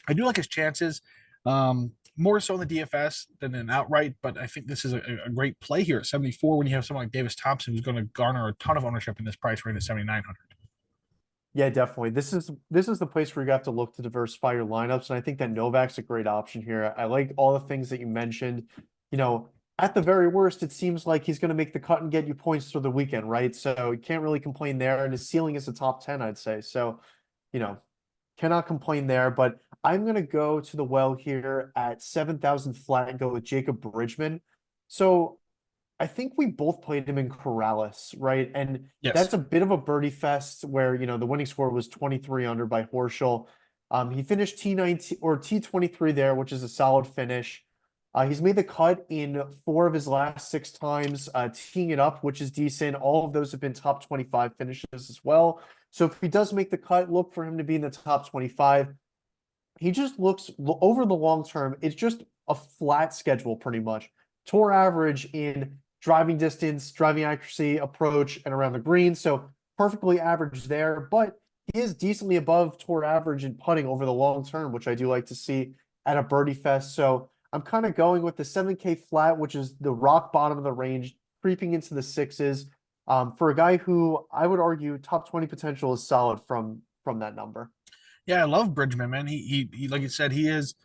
I do like his chances. More so in the DFS than an outright, but I think this is a great play here at 74 when you have someone like Davis Thompson who's going to garner a ton of ownership in this price range at 7,900. Yeah, definitely. This is the place where you have to look to diversify your lineups, and I think that Novak's a great option here. I like all the things that you mentioned. You know, at the very worst, it seems like he's going to make the cut and get you points through the weekend, right? So you can't really complain there. And his ceiling is a top 10, I'd say. So, you know, cannot complain there. But I'm going to go to the well here at 7,000 flat and go with Jacob Bridgman. So I think we both played him in Corrales, right? And Yes. that's a bit of a birdie fest where, the winning score was 23 under by Horschel. He finished T19 or T23 there, which is a solid finish. He's made the cut in 4 of his last 6 times, teeing it up, which is decent. All of those have been top 25 finishes as well. So if he does make the cut, look for him to be in the top 25. He just looks over the long term, it's just a flat schedule pretty much. Tour average in driving distance, driving accuracy, approach, and around the green. So perfectly average there, but he is decently above tour average in putting over the long term, which I do like to see at a birdie fest. So I'm kind of going with the 7K flat, which is the rock bottom of the range, creeping into the sixes. For a guy who I would argue top 20 potential is solid from that number. Yeah, I love Bridgman, man. He like you said, he's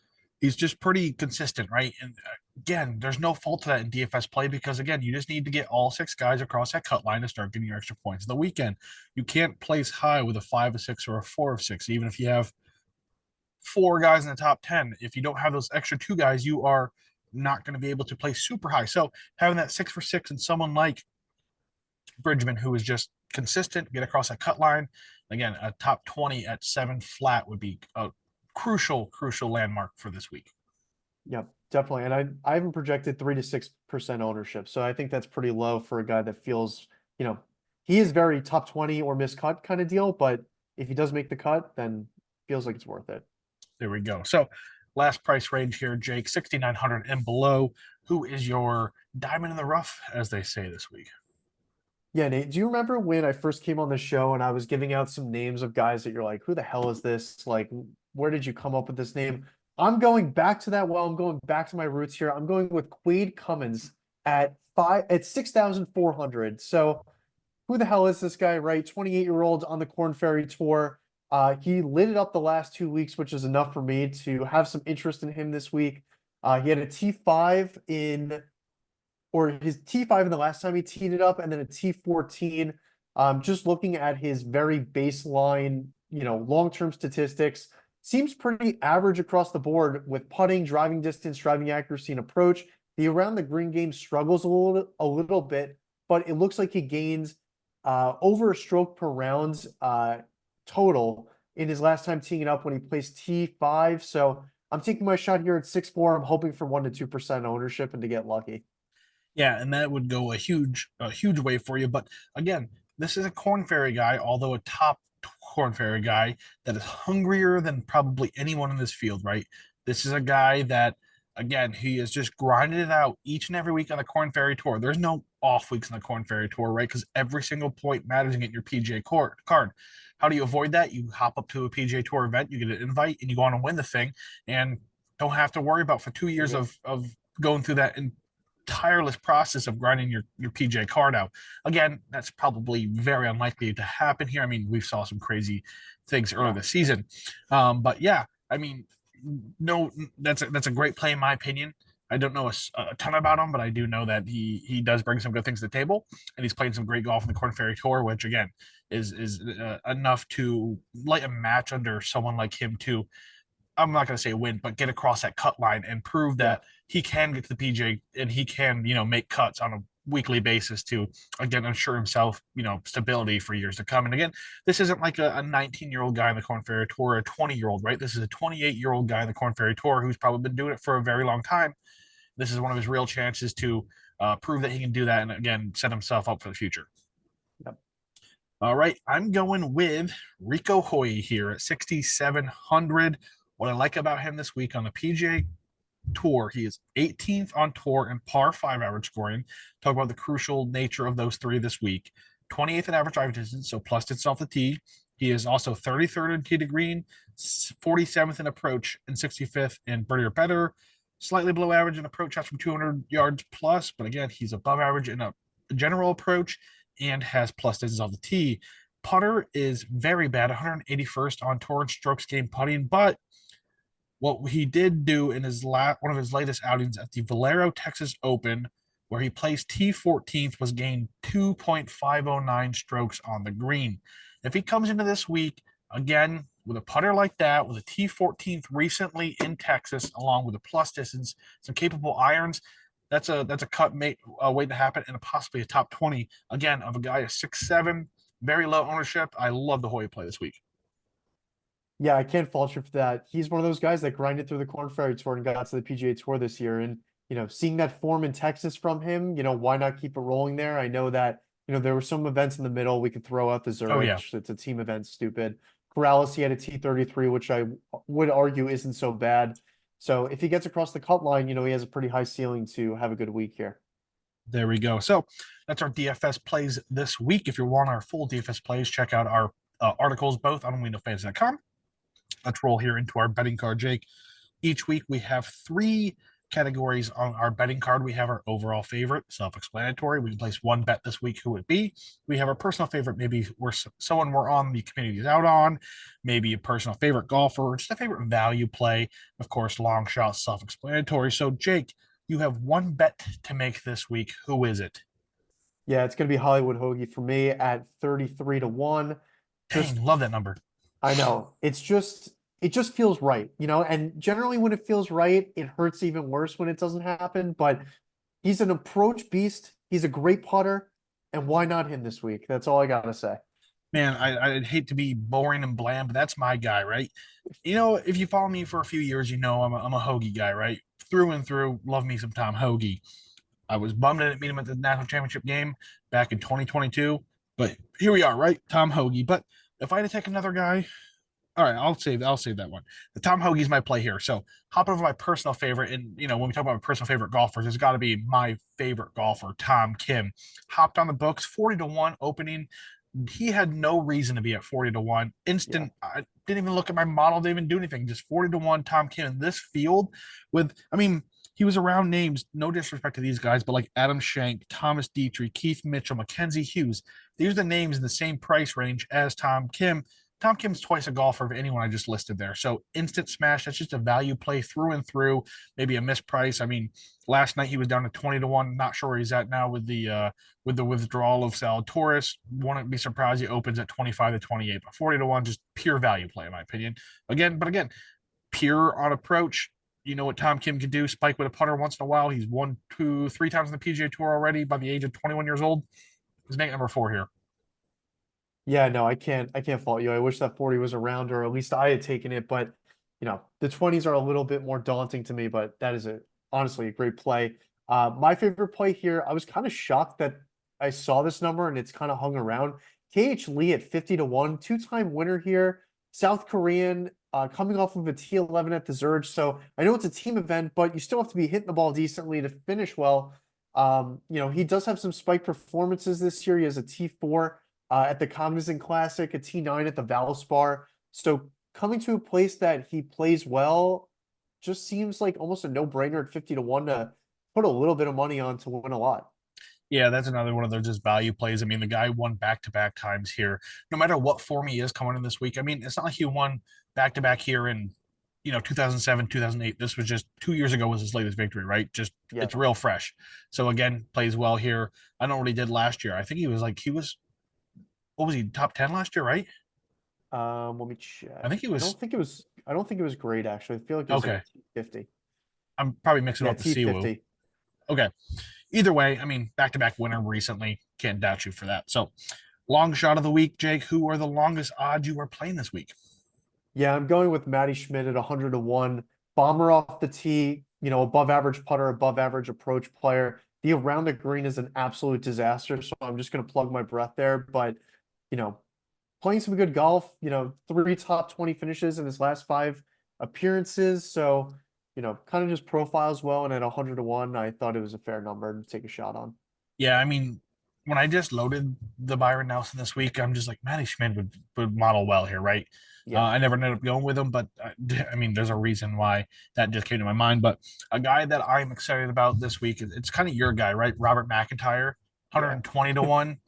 just pretty consistent, right? And again, there's no fault to that in DFS play because again, you just need to get all 6 guys across that cut line to start getting your extra points. The weekend, you can't place high with a 5 of 6 or a 4 of 6, even if you have 4 guys in the top 10. If you don't have those extra 2 guys, you are not going to be able to play super high. So having that 6 for 6 and someone like Bridgman, who is just consistent, get across that cut line. Again, a top 20 at 7 flat would be a crucial landmark for this week. Yep, definitely. And I haven't projected 3 to 6% ownership. So I think that's pretty low for a guy that feels, he is very top 20 or miscut kind of deal, but if he does make the cut, then feels like it's worth it. There we go. So last price range here, Jake, 6,900 and below. Who is your diamond in the rough, as they say this week? Yeah, Nate, do you remember when I first came on the show and I was giving out some names of guys that you're like, who the hell is this? Like, where did you come up with this name? I'm going back to that well. I'm going back to my roots here. I'm going with Quade Cummins at 6,400. So who the hell is this guy, right? 28-year-old on the Corn Ferry Tour. He lit it up the last 2 weeks, which is enough for me to have some interest in him this week. He had a T5 or his T5 in the last time he teed it up, and then a T14. Just looking at his very baseline, long-term statistics, seems pretty average across the board with putting, driving distance, driving accuracy, and approach. The around the green game struggles a little bit, but it looks like he gains over a stroke per round total in his last time teeing it up when he placed T5. So I'm taking my shot here at 6-4. I'm hoping for 1 to 2% ownership and to get lucky. Yeah, and that would go a huge way for you. But again, this is a Corn Ferry guy, although a top Corn Ferry guy that is hungrier than probably anyone in this field, right? This is a guy that again, he has just grinded it out each and every week on the Corn Ferry Tour. There's no off weeks on the Corn Ferry Tour, right? Because every single point matters in getting your PGA card. How do you avoid that? You hop up to a PGA Tour event, you get an invite, and you go on and win the thing, and don't have to worry about for 2 years Mhm. of going through that tireless process of grinding your PJ card out. Again, that's probably very unlikely to happen here. I mean, we saw some crazy things earlier Yeah. this season, but yeah, I mean, no, that's a great play in my opinion. I don't know a ton about him, but I do know that he does bring some good things to the table, and he's played some great golf in the Corn Ferry Tour, which again is enough to light a match under someone like him too. I'm not going to say win, but get across that cut line and prove Yeah. that he can get to the PJ and he can, make cuts on a weekly basis to again ensure himself, stability for years to come. And again, this isn't like a 19-year-old guy in the Corn Ferry Tour, a 20-year-old, right? This is a 28-year-old guy in the Corn Ferry Tour who's probably been doing it for a very long time. This is one of his real chances to prove that he can do that and again set himself up for the future. Yep. All right, I'm going with Rico Hoy here at 6,700. What I like about him this week on the PGA Tour, he is 18th on tour in par 5 average scoring. Talk about the crucial nature of those three this week. 28th in average drive distance, so plus distance off the tee. He is also 33rd in tee to green, 47th in approach, and 65th in birdie or better. Slightly below average in approach shots from 200 yards plus, but again, he's above average in a general approach and has plus distance off the tee. Putter is very bad, 181st on tour in strokes gained putting, but what he did do in his one of his latest outings at the Valero Texas Open, where he placed T14th, was gained 2.509 strokes on the green. If he comes into this week again with a putter like that, with a T14th recently in Texas, along with a plus distance, some capable irons, that's a cut waiting to happen, and possibly a top 20 again of a guy at 6'7", very low ownership. I love the Hoya play this week. Yeah, I can't fault you for that. He's one of those guys that grinded through the Corn Ferry Tour and got to the PGA Tour this year. And, seeing that form in Texas from him, why not keep it rolling there? I know that, there were some events in the middle. We could throw out the Oh Zurich. yeah, It's a team event, stupid. Corrales, he had a T33, which I would argue isn't so bad. So if he gets across the cut line, he has a pretty high ceiling to have a good week here. there we go. So that's our DFS plays this week. If you want our full DFS plays, check out our articles both on WeKnowFans.com. Let's roll here into our betting card, Jake. Each week we have three categories on our betting card. We have our overall favorite, self-explanatory. We can place one bet this week. Who would it be? We have our personal favorite, maybe we're someone we're on the community is out on, maybe a personal favorite golfer, or just a favorite value play. Of course, long shot, self-explanatory. So, Jake, you have one bet to make this week. Who is it? Yeah, it's going to be Hollywood Hoagie for me at 33 to 1. Just Dang, love that number. I know. It just feels right, and generally when it feels right, it hurts even worse when it doesn't happen, but he's an approach beast. He's a great putter, and why not him this week? That's all I gotta say. Man, I'd hate to be boring and bland, but that's my guy, right? If you follow me for a few years, I'm a Hoagie guy, right? Through and through, love me some Tom Hoagie. I was bummed I didn't meet him at the national championship game back in 2022, but here we are, right? Tom Hoagie. But if I had to take another guy, all right, I'll save that one. The Tom Hoagie's my play here. So hop over my personal favorite, and when we talk about my personal favorite golfers, there's got to be my favorite golfer, Tom Kim. Hopped on the books, 40 to 1 opening. He had no reason to be at 40 to 1. Yeah. Instant. I didn't even look at my model, didn't even do anything. Just 40 to 1 Tom Kim in this field with, I mean, he was around names, no disrespect to these guys, but like Adam Schenk, Thomas Dietrich, Keith Mitchell, Mackenzie Hughes. These are the names in the same price range as Tom Kim. Tom Kim's twice a golfer of anyone I just listed there. So instant smash, that's just a value play through and through, maybe a misprice. I mean, last night he was down to 20 to 1. Not sure where he's at now with the withdrawal of Zalatoris. Wouldn't be surprised he opens at 25 to 28, but 40 to 1, just pure value play, in my opinion. Again, pure on approach. You know what Tom Kim can do? Spike with a putter once in a while. He's won 2, 3 times on the PGA Tour already by the age of 21 years old. He's making number 4 here. Yeah, no, I can't fault you. I wish that 40 was around, or at least I had taken it, but the 20s are a little bit more daunting to me, but that is honestly a great play. My favorite play here, I was kind of shocked that I saw this number and it's kind of hung around. KH Lee at 50 to 1, two-time winner here. South Korean, coming off of a T11 at the Zurich. So I know it's a team event, but you still have to be hitting the ball decently to finish well. He does have some spike performances this year. He has a T4 at the Cognizant Classic, a T9 at the Valspar. So coming to a place that he plays well just seems like almost a no-brainer at 50 to 1 to put a little bit of money on to win a lot. Yeah, that's another one of those just value plays. I mean, the guy won back to back times here. No matter what form he is coming in this week. I mean, it's not like he won back to back here in 2007, 2008. This was just 2 years ago was his latest victory, right? Just Yeah. it's real fresh. So again, plays well here. I don't know what he did last year. I think he was what was he, top 10 last year, right? Let me I check. think he was I don't think it was great actually. I feel like it was like a okay. T50. I'm probably mixing Yeah, up the Siwoo. T50. Okay. Either way, I mean, back to back winner recently. Can't doubt you for that. So, long shot of the week, Jake. Who are the longest odds you are playing this week? Yeah, I'm going with Matty Schmidt at 100 to 1. Bomber off the tee, above average putter, above average approach player. The around the green is an absolute disaster, so I'm just going to plug my breath there. But, you know, playing some good golf, three top 20 finishes in his last five appearances. So, kind of just profiles well. And at 100 to 1, I thought it was a fair number to take a shot on. Yeah, I mean, when I just loaded the Byron Nelson this week, I'm just like, Matty Schmidt would model well here, right? Yeah. I never ended up going with him, but I mean, there's a reason why that just came to my mind. But a guy that I'm excited about this week, it's kind of your guy, right? Robert McIntyre, Yeah. 120 to 1.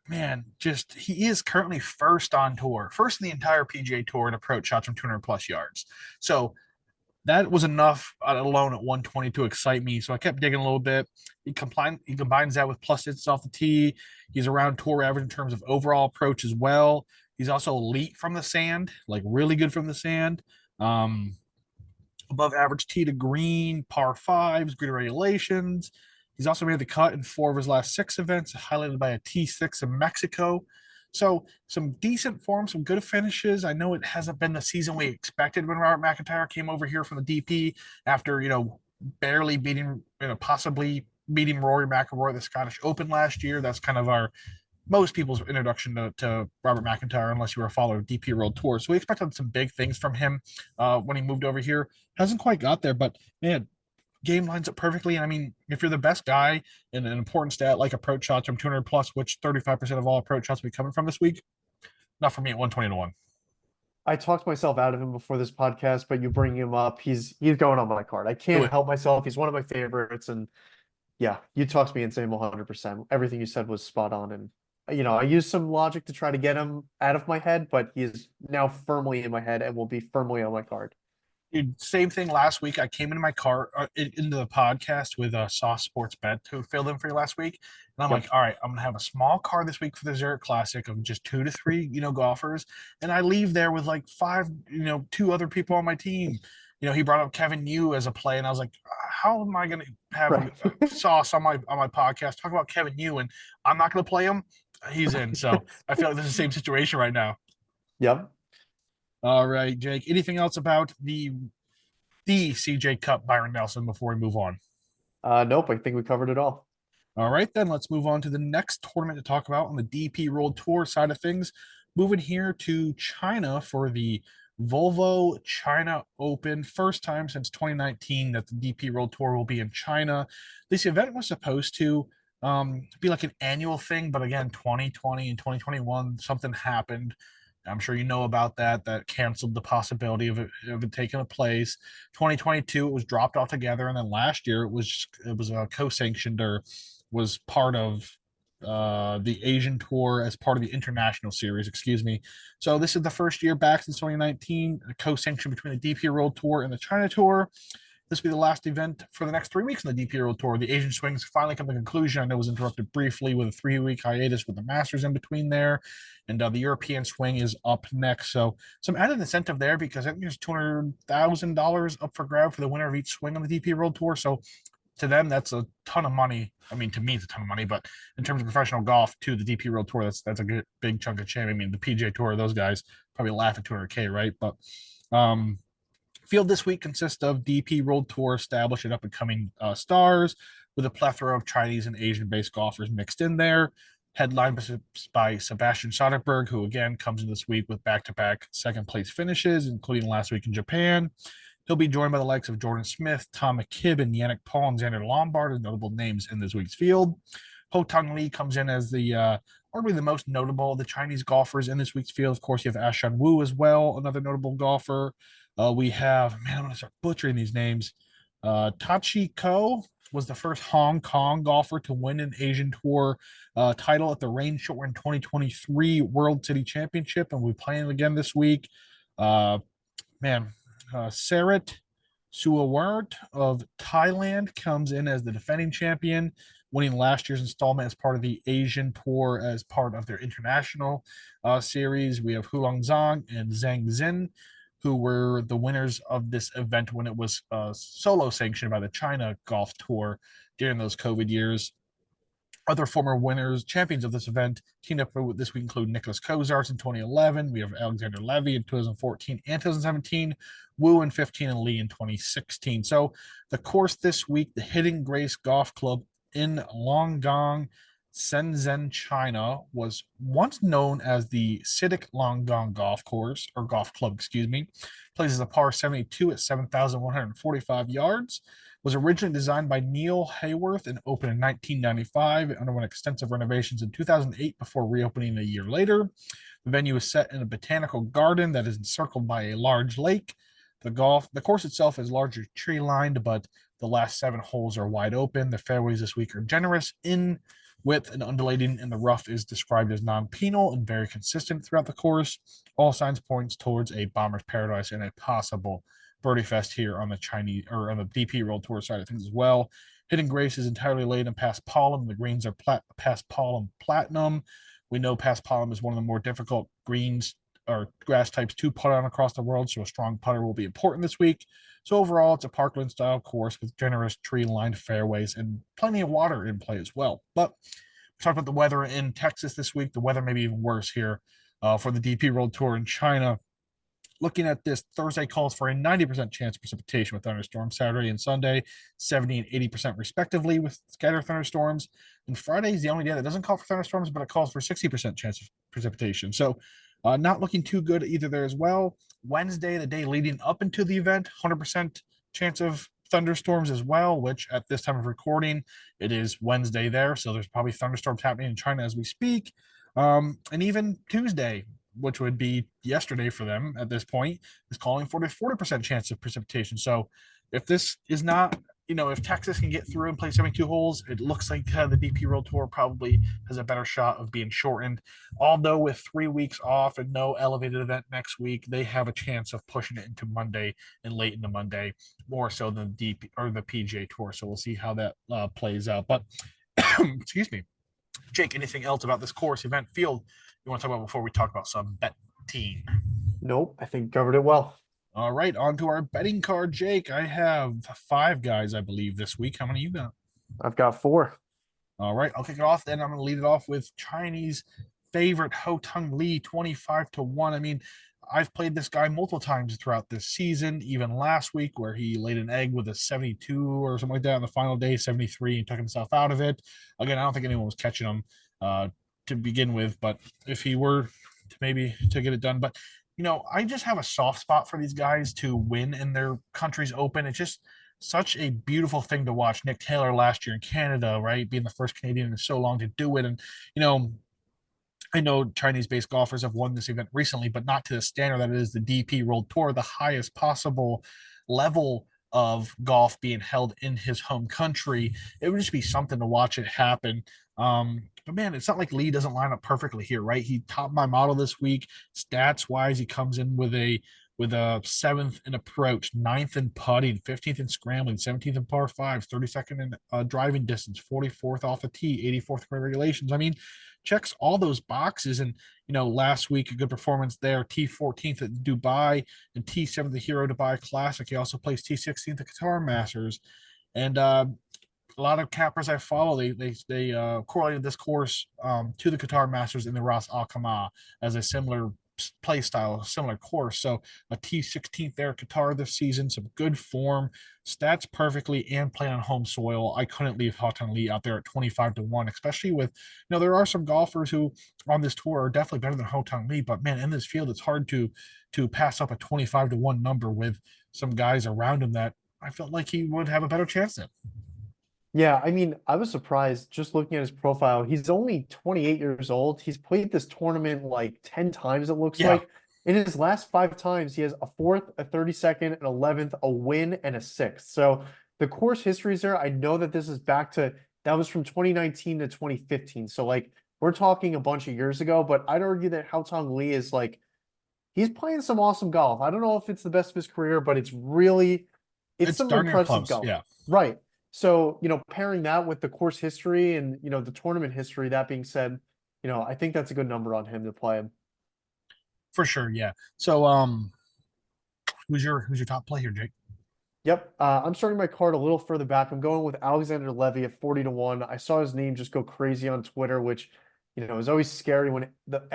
Man, just he is currently first on tour, first in the entire PGA Tour in approach shots from 200 plus yards. So that was enough alone at 120 to excite me. So I kept digging a little bit. He combines that with plus hits off the tee. He's around tour average in terms of overall approach as well. He's also elite from the sand, like really good from the sand. Um, Above average tee to green, par fives, green regulations. He's also made the cut in four of his last six events, highlighted by a T6 in Mexico. So some decent form, some good finishes. I know it hasn't been the season we expected when Robert McIntyre came over here from the DP after barely beating, possibly beating Rory McIlroy at the Scottish Open last year. That's kind of our most people's introduction to Robert McIntyre, unless you were a follower of DP World Tour. So we expected some big things from him when he moved over here. Hasn't quite got there, but man, game lines up perfectly. And I mean, if you're the best guy in an important stat like approach shots from 200 plus, which 35% of all approach shots will be coming from this week, not for me at 120 to 1. I talked myself out of him before this podcast, but you bring him up. He's going on my card. I Do can't it. help myself. He's one of my favorites. And yeah, you talked me into him 100%. Everything you said was spot on. And, I used some logic to try to get him out of my head, but he is now firmly in my head and will be firmly on my card. Dude, same thing last week. I came into my car into the podcast with a Sauce Sports Bet who filled in for you last week, and I'm like, Yep. all right, I'm gonna have a small car this week for the Zurich Classic of just 2 to 3, golfers, and I leave there with like five, two other people on my team. He brought up Kevin Yu as a play, and I was like, how am I gonna have Right. Sauce on my podcast talk about Kevin Yu, and I'm not gonna play him? He's in, so I feel like this is the same situation right now. Yep. All right, Jake. Anything else about the CJ Cup Byron Nelson before we move on? Nope. I think we covered it all. All right, then let's move on to the next tournament to talk about on the DP World Tour side of things. Moving here to China for the Volvo China Open. First time since 2019 that the DP World Tour will be in China. This event was supposed to be like an annual thing, but again, 2020 and 2021, something happened. I'm sure you know about that canceled the possibility of it taking place. 2022 it was dropped altogether, and then last year it was co-sanctioned or was part of the Asian tour as part of the international series, excuse me. So this is the first year back since 2019, a co-sanction between the DP World Tour and the China Tour. This will be the last event for the next 3 weeks in the DP World Tour. The Asian swings finally come to conclusion. I know it was interrupted briefly with a 3 week hiatus with the Masters in between there. And the European swing is up next. So some added incentive there because I think there's $200,000 up for grab for the winner of each swing on the DP World Tour. So to them, that's a ton of money. I mean, to me, it's a ton of money, but in terms of professional golf, to the DP World Tour, that's a good big chunk of change. I mean, the PGA Tour, those guys probably laugh at 200K, right? But field this week consists of DP World Tour established and up and coming stars with a plethora of Chinese and Asian based golfers mixed in there. headlined by Sebastian Soderberg, who again comes in this week with back-to-back second place finishes, including last week in Japan. He'll be joined by the likes of Jordan Smith, Tom McKibben, Yannick Paul, and Xander Lombard as notable names in this week's field. Ho Tong Lee comes in as arguably the most notable of the Chinese golfers in this week's field. Of course, you have Ashan Wu as well, another notable golfer. We have, man, I'm going to start butchering these names. Tachi Ko was the first Hong Kong golfer to win an Asian Tour title at the Rain Shortened 2023 World City Championship, and we're playing again this week. Man, Sarit Suawart of Thailand comes in as the defending champion, winning last year's installment as part of the Asian Tour as part of their international series. We have Hulong Zhang and Zhang Xin, who were the winners of this event when it was solo sanctioned by the China Golf Tour during those COVID years. Other former winners, champions of this event, teamed up with this week include Nicholas Kozars in 2011. We have Alexander Levy in 2014 and 2017, Wu in 15, and Lee in 2016. So the course this week, the Hidden Grace Golf Club in Longgang, Shenzhen, China, was once known as the CITIC Longgang Golf Course, or Golf Club, excuse me. Plays a par 72 at 7,145 yards. Was originally designed by Neil Hayworth and opened in 1995. It underwent extensive renovations in 2008 before reopening a year later. The venue is set in a botanical garden that is encircled by a large lake. The course itself is largely tree lined, but the last 7 holes are wide open. The fairways this week are generous in width and undulating, and the rough is described as non-penal and very consistent throughout the course. All signs points towards a bomber's paradise and a possible birdie fest here on the Chinese or on the DP World Tour side of things as well. Hidden Grace is entirely laid in Paspalum. The greens are Paspalum Platinum. We know Paspalum is one of the more difficult greens or grass types to putt on across the world, so a strong putter will be important this week. So overall, it's a parkland style course with generous tree lined fairways and plenty of water in play as well. But we talked about the weather in Texas this week. The weather may be even worse here for the DP World Tour in China. Looking at this, Thursday calls for a 90% chance of precipitation with thunderstorms. Saturday and Sunday, 70 and 80% respectively with scattered thunderstorms. And Friday is the only day that doesn't call for thunderstorms, but it calls for 60% chance of precipitation. So not looking too good either there as well. Wednesday, the day leading up into the event, 100% chance of thunderstorms as well, which at this time of recording, it is Wednesday there. So there's probably thunderstorms happening in China as we speak. And even Tuesday, which would be yesterday for them at this point, is calling for a 40% chance of precipitation. So if this is not, if Texas can get through and play 72 holes, it looks like the DP World Tour probably has a better shot of being shortened. Although with 3 weeks off and no elevated event next week, they have a chance of pushing it into Monday and late into Monday, more so than the DP or the PGA Tour. So we'll see how that plays out. But excuse me, Jake, anything else about this course, event, field you want to talk about before we talk about some betting? Nope, I think covered it well. All right, on to our betting card, Jake. I have 5 guys, I believe, this week. How many you got? I've got 4. All right, I'll kick it off. Then I'm going to lead it off with Chinese favorite Ho Tong Lee, 25-1. I mean, I've played this guy multiple times throughout this season, even last week where he laid an egg with a 72 or something like that on the final day, 73, and took himself out of it. Again, I don't think anyone was catching him to begin with, but if he were to maybe to get it done. But, I just have a soft spot for these guys to win in their country's open. It's just such a beautiful thing to watch. Nick Taylor last year in Canada, right? Being the first Canadian in so long to do it. And, I know Chinese-based golfers have won this event recently, but not to the standard that it is the DP World Tour, the highest possible level of golf being held in his home country. It would just be something to watch it happen. But man, it's not like Lee doesn't line up perfectly here, right? He topped my model this week. Stats wise, he comes in with a 7th in approach, 9th in putting, 15th in scrambling, 17th in par 5, 32nd in driving distance, 44th off the tee, 84th for regulations. I mean, checks all those boxes. And last week a good performance there. T14th at Dubai and T7th the Hero Dubai Classic. He also plays T16th at Qatar Masters. And a lot of cappers I follow, they correlated this course to the Qatar Masters in the Ras Al Khaimah as a similar play style, similar course. So a T16th there Qatar this season, some good form, stats perfectly, and playing on home soil. I couldn't leave Haotong Li out there at 25-1, especially with, there are some golfers who on this tour are definitely better than Haotong Li, but man, in this field, it's hard to pass up a 25-1 number with some guys around him that I felt like he would have a better chance than. Yeah, I mean, I was surprised just looking at his profile. He's only 28 years old. He's played this tournament like 10 times, it looks Yeah, like. In his last five times, he has a fourth, a 32nd, an 11th, a win, and a sixth. So the course history is there. I know that this is back to that was from 2019 to 2015. So like we're talking a bunch of years ago, but I'd argue that Hao Tong Li is like he's playing some awesome golf. I don't know if it's the best of his career, but it's it's some darn near impressive close. golf. Yeah. Right. So, pairing that with the course history and, the tournament history, that being said, I think that's a good number on him to play him. For sure, yeah. So, who's your top play here, Jake? Yep. I'm starting my card a little further back. I'm going with Alexander Levy at 40-1. I saw his name just go crazy on Twitter, which, is always scary when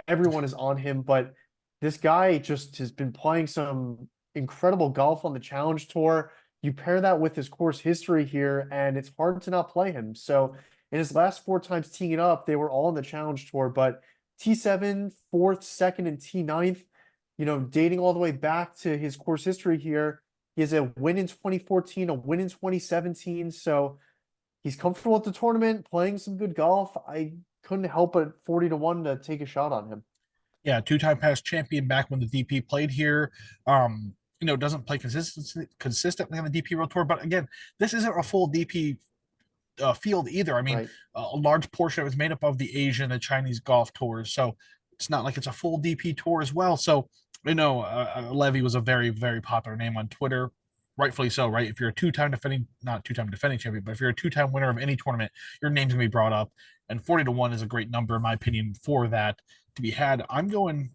everyone is on him. But this guy just has been playing some incredible golf on the Challenge Tour. You pair that with his course history here, and it's hard to not play him. So in his last four times teeing it up, they were all on the Challenge Tour, but T7, fourth, second, and T9th, dating all the way back to his course history here. He has a win in 2014, a win in 2017. So he's comfortable at the tournament, playing some good golf. I couldn't help but 40-1 to take a shot on him. Yeah, two-time past champion back when the DP played here. Doesn't play consistently on the DP World Tour, but again, this isn't a full DP field either. I mean, Right. a large portion of it is made up of the Asian and Chinese golf tours, so it's not like it's a full DP tour as well. So, Levy was a very, very popular name on Twitter, rightfully so, right? If you're a not two-time defending champion, but if you're a two-time winner of any tournament, your name's gonna be brought up, and 40-1 is a great number in my opinion for that to be had. I'm going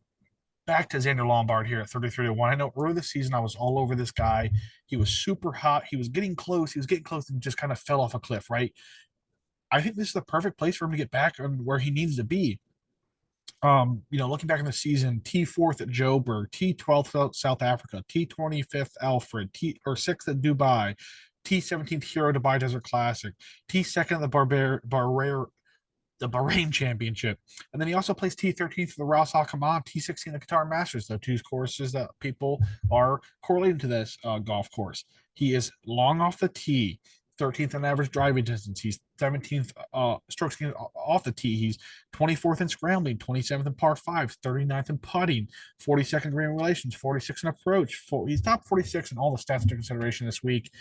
back to Xander Lombard here at 33-1. I know early this season I was all over this guy. He was super hot. He was getting close. He was getting close and just kind of fell off a cliff, right? I think this is the perfect place for him to get back on where he needs to be. Looking back in the season, T4th at Joburg, T12th at South Africa, T25th Alfred, T6th at Dubai, T17th Hero Dubai Desert Classic, T2nd at the Bahrain Championship. And then he also plays T13 for the Ras Al Khaimah, T16 the Qatar Masters, the two courses that people are correlating to this golf course. He is long off the tee, 13th in average driving distance. He's 17th strokes off the tee. He's 24th in scrambling, 27th in par fives, 39th in putting, 42nd green relations, 46th in approach. He's top 46 in all the stats under consideration this week.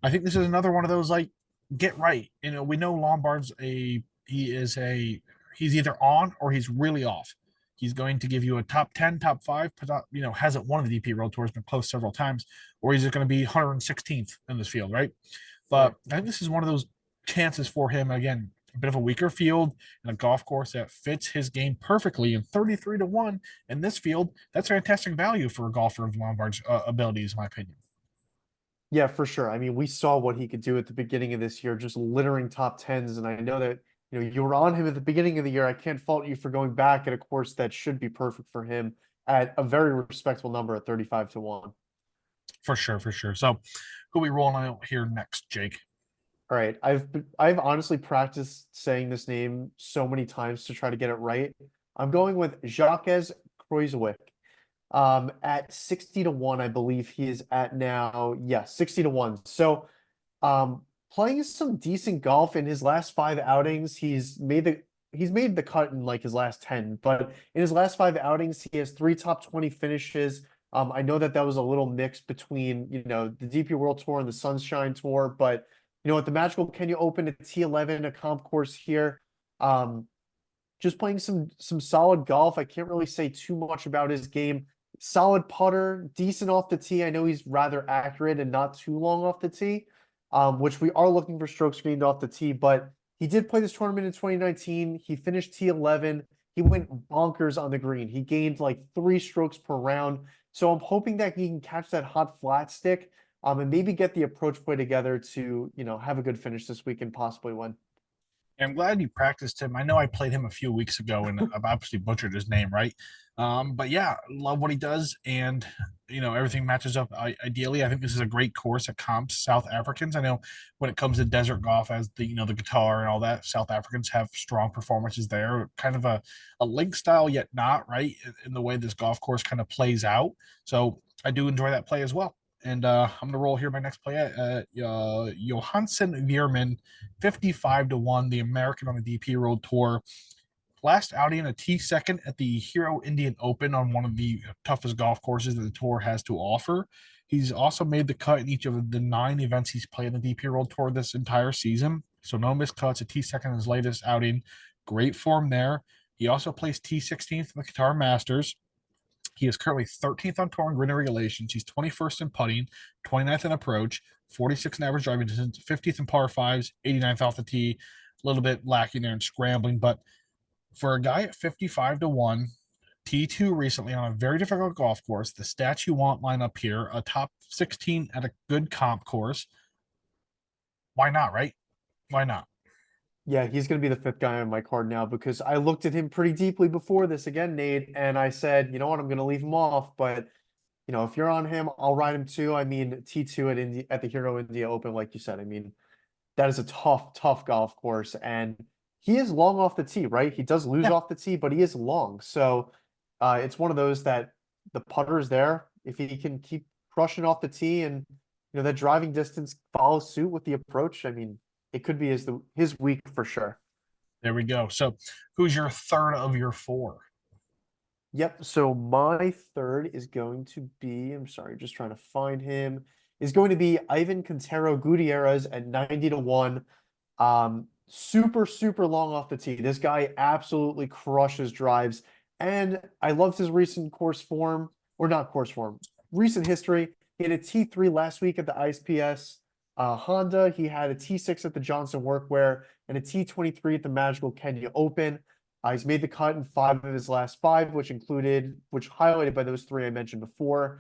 I think this is another one of those like get right. We know Lombard's he's either on or he's really off. He's going to give you a top 10, top five, hasn't won the DP World Tour, has been close several times, or he's going to be 116th in this field, right? Right. But I think this is one of those chances for him. Again, a bit of a weaker field and a golf course that fits his game perfectly. And 33-1 in this field, that's fantastic value for a golfer of Lombard's abilities, in my opinion. Yeah, for sure. I mean, we saw what he could do at the beginning of this year, just littering top tens. And I know that, you were on him at the beginning of the year. I can't fault you for going back at a course that should be perfect for him at a very respectable number at 35-1. For sure, for sure. So who are we rolling out here next, Jake? All right. I've honestly practiced saying this name so many times to try to get it right. I'm going with Jacques Kruijswijk. At 60-1, I believe he is at now. Yeah, 60-1. So, playing some decent golf in his last five outings. He's made the cut in like his last 10, but in his last five outings, he has three top 20 finishes. I know that was a little mix between, the DP World Tour and the Sunshine Tour, but at the Magical Kenya Open at T11, a comp course here. Just playing some solid golf. I can't really say too much about his game. Solid putter, decent off the tee. I know he's rather accurate and not too long off the tee, which we are looking for strokes gained off the tee. But he did play this tournament in 2019. He finished T11. He went bonkers on the green. He gained like 3 strokes per round. So I'm hoping that he can catch that hot flat stick, and maybe get the approach play together to, have a good finish this week and possibly win. I'm glad you practiced him. I know I played him a few weeks ago, and I've obviously butchered his name, right? But yeah, love what he does, and everything matches up ideally. I think this is a great course that comps South Africans. I know when it comes to desert golf, as the guitar and all that, South Africans have strong performances there. Kind of a link style, yet not right in the way this golf course kind of plays out. So I do enjoy that play as well. And I'm going to roll here my next play at Johansson Veerman, 55-1, the American on the DP World Tour. Last outing, a T second at the Hero Indian Open on one of the toughest golf courses that the tour has to offer. He's also made the cut in each of the 9 events he's played in the DP World Tour this entire season. So no missed cuts, a T second in his latest outing. Great form there. He also placed T16th in the Qatar Masters. He is currently 13th on tour in green regulations. He's 21st in putting, 29th in approach, 46 in average driving distance, 50th in par fives, 89th off the tee. A little bit lacking there in scrambling, but for a guy at 55-1, T2 recently on a very difficult golf course, the stats you want line up here, a top 16 at a good comp course. Why not, right? Why not? Yeah, he's going to be the 5th guy on my card now because I looked at him pretty deeply before this again, Nate, and I said, you know what, I'm going to leave him off, but if you're on him, I'll ride him too. I mean, T2 at the Hero India Open, like you said, I mean, that is a tough, tough golf course, and he is long off the tee, right? He does lose Yeah, off the tee, but he is long. So it's one of those that the putter is there. If he can keep crushing off the tee and that driving distance follows suit with the approach, I mean, it could be his week for sure. there we go. So who's your third of your 4? Yep. So my third is going to be, I'm sorry, just trying to find him, is going to be Ivan Quintero Gutierrez at 90-1. Super, super long off the tee. This guy absolutely crushes drives. And I loved his recent course form, or not course form, recent history. He had a T3 last week at the ISPS Honda. He had a T6 at the Johnson Workwear and a T23 at the Magical Kenya Open. He's made the cut in 5 of his last 5, which highlighted by those 3 I mentioned before.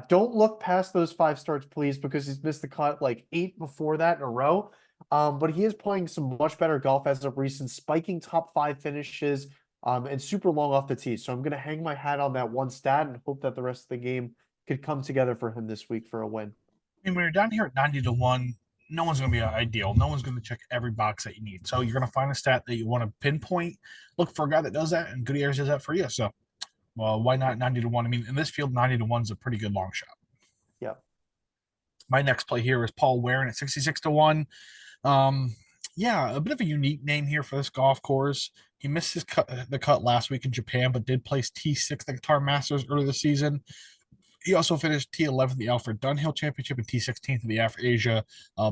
Don't look past those 5 starts, please, because he's missed the cut like 8 before that in a row. But he is playing some much better golf as of recent, spiking top 5 finishes, and super long off the tee. So I'm going to hang my hat on that one stat and hope that the rest of the game could come together for him this week for a win. I mean, when you're down here at 90-1, no one's going to be ideal. No one's going to check every box that you need. So you're going to find a stat that you want to pinpoint. Look for a guy that does that, and Gutierrez does that for you. So, well, why not 90-1? I mean, in this field, 90-1 is a pretty good long shot. Yeah. My next play here is Paul Warren at 66-1. Yeah, a bit of a unique name here for this golf course. He missed the cut last week in Japan, but did place T6 at the Qatar Masters earlier this season. He also finished T11 at the Alfred Dunhill Championship and T16th at the Asia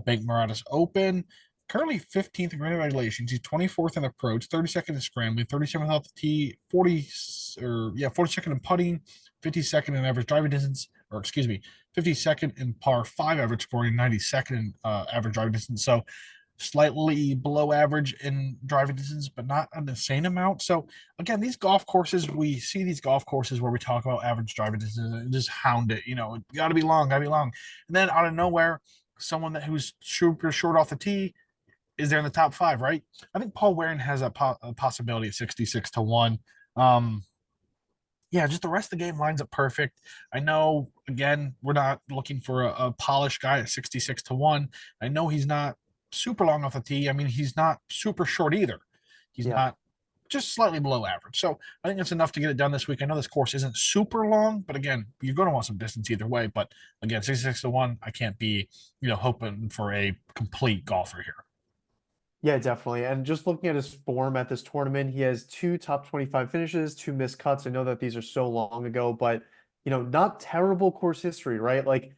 Bank Marathon Open. Currently 15th in green regulations. He's 24th in approach, 32nd in scrambling, 37th off the tee, 42nd in putting, 52nd in average driving distance, or excuse me, 52nd in par 5 average scoring, 92nd in average driving distance. So slightly below average in driving distance, but not an insane amount. So again, these golf courses, we see these golf courses where we talk about average driving distance and just hound it. Got to be long, got to be long. And then out of nowhere, someone who's super short off the tee is there in the top 5, right? I think Paul Warren has a possibility at 66-1. Yeah, just the rest of the game lines up perfect. I know, again, we're not looking for a polished guy at 66-1. I know he's not super long off the tee. I mean, he's not super short either. He's Yeah. not just slightly below average. So I think that's enough to get it done this week. I know this course isn't super long, but again, you're going to want some distance either way. But again, 66-1, I can't be, hoping for a complete golfer here. Yeah, definitely. And just looking at his form at this tournament, he has 2 top 25 finishes, 2 missed cuts. I know that these are so long ago, but not terrible course history, right? Like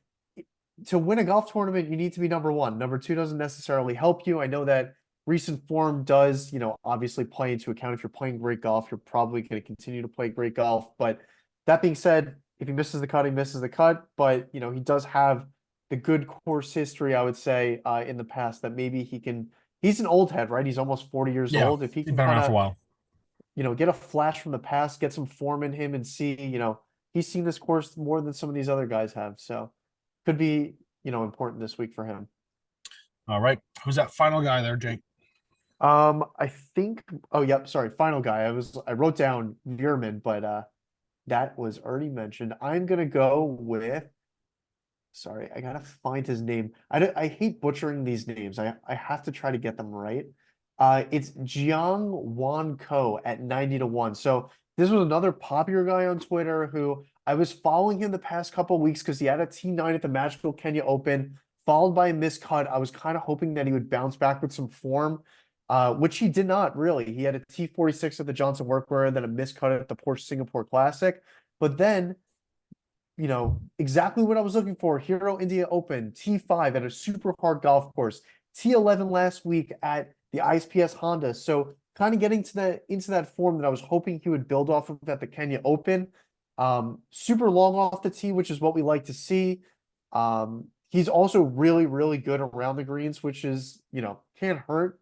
to win a golf tournament, you need to be number 1. Number 2 doesn't necessarily help you. I know that recent form does, obviously play into account. If you're playing great golf, you're probably going to continue to play great golf. But that being said, if he misses the cut, he misses the cut. But, he does have the good course history, I would say, in the past that maybe he's an old head, right? He's almost 40 years Yeah, old. If he he's can been kind around for a of, while. get a flash from the past, get some form in him and see, he's seen this course more than some of these other guys have. So could be, important this week for him. All right. Who's that final guy there, Jake? I think. Oh, yep. Sorry. Final guy. I wrote down Veerman, but that was already mentioned. I'm gonna go with. Sorry, I gotta find his name. I hate butchering these names. I have to try to get them right. It's Jiang Wan Ko at 90 to 1. So this was another popular guy on Twitter who I was following him the past couple of weeks because he had a T9 at the Magical Kenya Open, followed by a miscut. I was kind of hoping that he would bounce back with some form, which he did not really. He had a T46 at the Johnson Workwear, then a miscut at the Porsche Singapore Classic. But then exactly what I was looking for. Hero India Open, T5 at a super hard golf course, T11 last week at the ISPS Honda. So kind of getting into that form that I was hoping he would build off of at the Kenya Open. Super long off the tee, which is what we like to see. He's also really, really good around the greens, which is, can't hurt.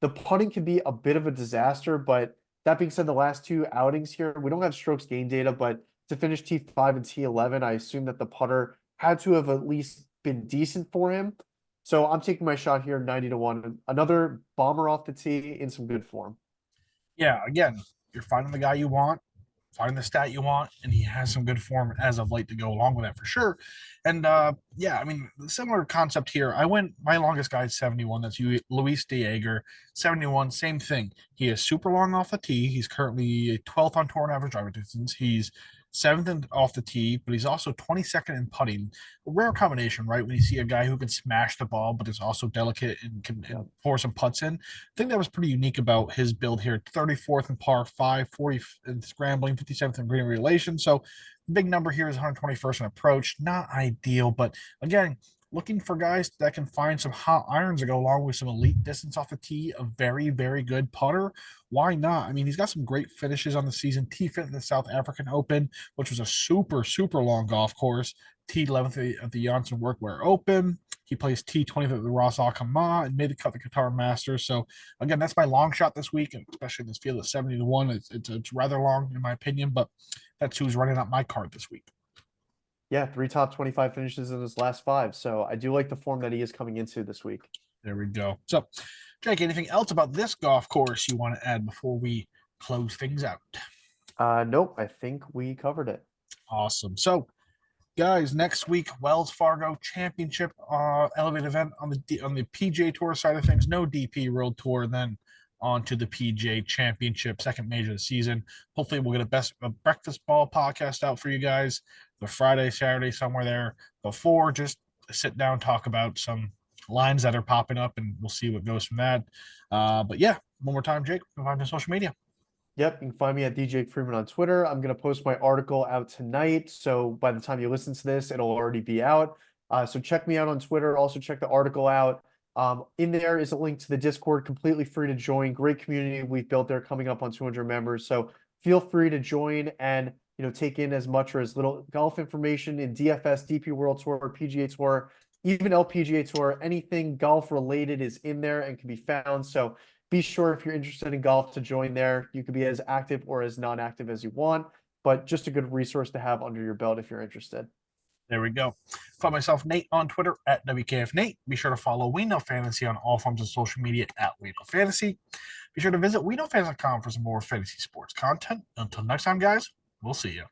The putting can be a bit of a disaster, but that being said, the last two outings here, we don't have strokes gain data, but to finish T5 and T11, I assume that the putter had to have at least been decent for him. So I'm taking my shot here, 90 to 1. Another bomber off the tee in some good form. Yeah, again, you're finding the guy you want, finding the stat you want, and he has some good form as of late to go along with that for sure. And yeah, I mean, similar concept here. I went my longest guy is 71. That's you, Luis De Jager, 71. Same thing. He is super long off the tee. He's currently 12th on tour in average driver distance. He's seventh off the tee, but he's also 22nd in putting. A rare combination, right? When you see a guy who can smash the ball, but is also delicate and can Yeah. pour some putts in. I think that was pretty unique about his build here. 34th in par 5, 40 in scrambling, 57th in green relation. So the big number here is 121st in approach. Not ideal, but again, looking for guys that can find some hot irons to go along with some elite distance off the tee, a very, very good putter. Why not? I mean, he's got some great finishes on the season. T5th at the South African Open, which was a super, super long golf course. T11th at the Janssen Workwear Open. He plays T20th at the Ross Akama and made the cut the Qatar Masters. So again, that's my long shot this week, and especially in this field at 70 to 1. It's rather long in my opinion, but that's who's running up my card this week. Yeah, 3 top 25 finishes in his last five. So I do like the form that he is coming into this week. There we go. So, Jake, anything else about this golf course you want to add before we close things out? Nope, I think we covered it. Awesome. So, guys, next week Wells Fargo Championship elevated event on the PGA Tour side of things. No DP World Tour, then on to the PGA Championship, second major of the season. Hopefully, we'll get a breakfast ball podcast out for you guys the Friday, Saturday, somewhere there before. Just sit down, talk about some lines that are popping up, and we'll see what goes from that. But yeah, one more time, Jake, find me on social media. Yep, you can find me at DJ Freeman on Twitter. I'm going to post my article out tonight. So by the time you listen to this, it'll already be out. So check me out on Twitter. Also check the article out. In there is a link to the Discord, completely free to join. Great community we've built there, coming up on 200 members. So feel free to join and take in as much or as little golf information in DFS, DP World Tour, PGA Tour, even LPGA Tour. Anything golf related is in there and can be found. So be sure, if you're interested in golf, to join there. You can be as active or as non-active as you want, but just a good resource to have under your belt if you're interested. There we go. Find myself, Nate, on Twitter at WKFNate. Be sure to follow We Know Fantasy on all forms of social media at We Know Fantasy. Be sure to visit WeKnowFantasy.com for some more fantasy sports content. Until next time, guys, we'll see you.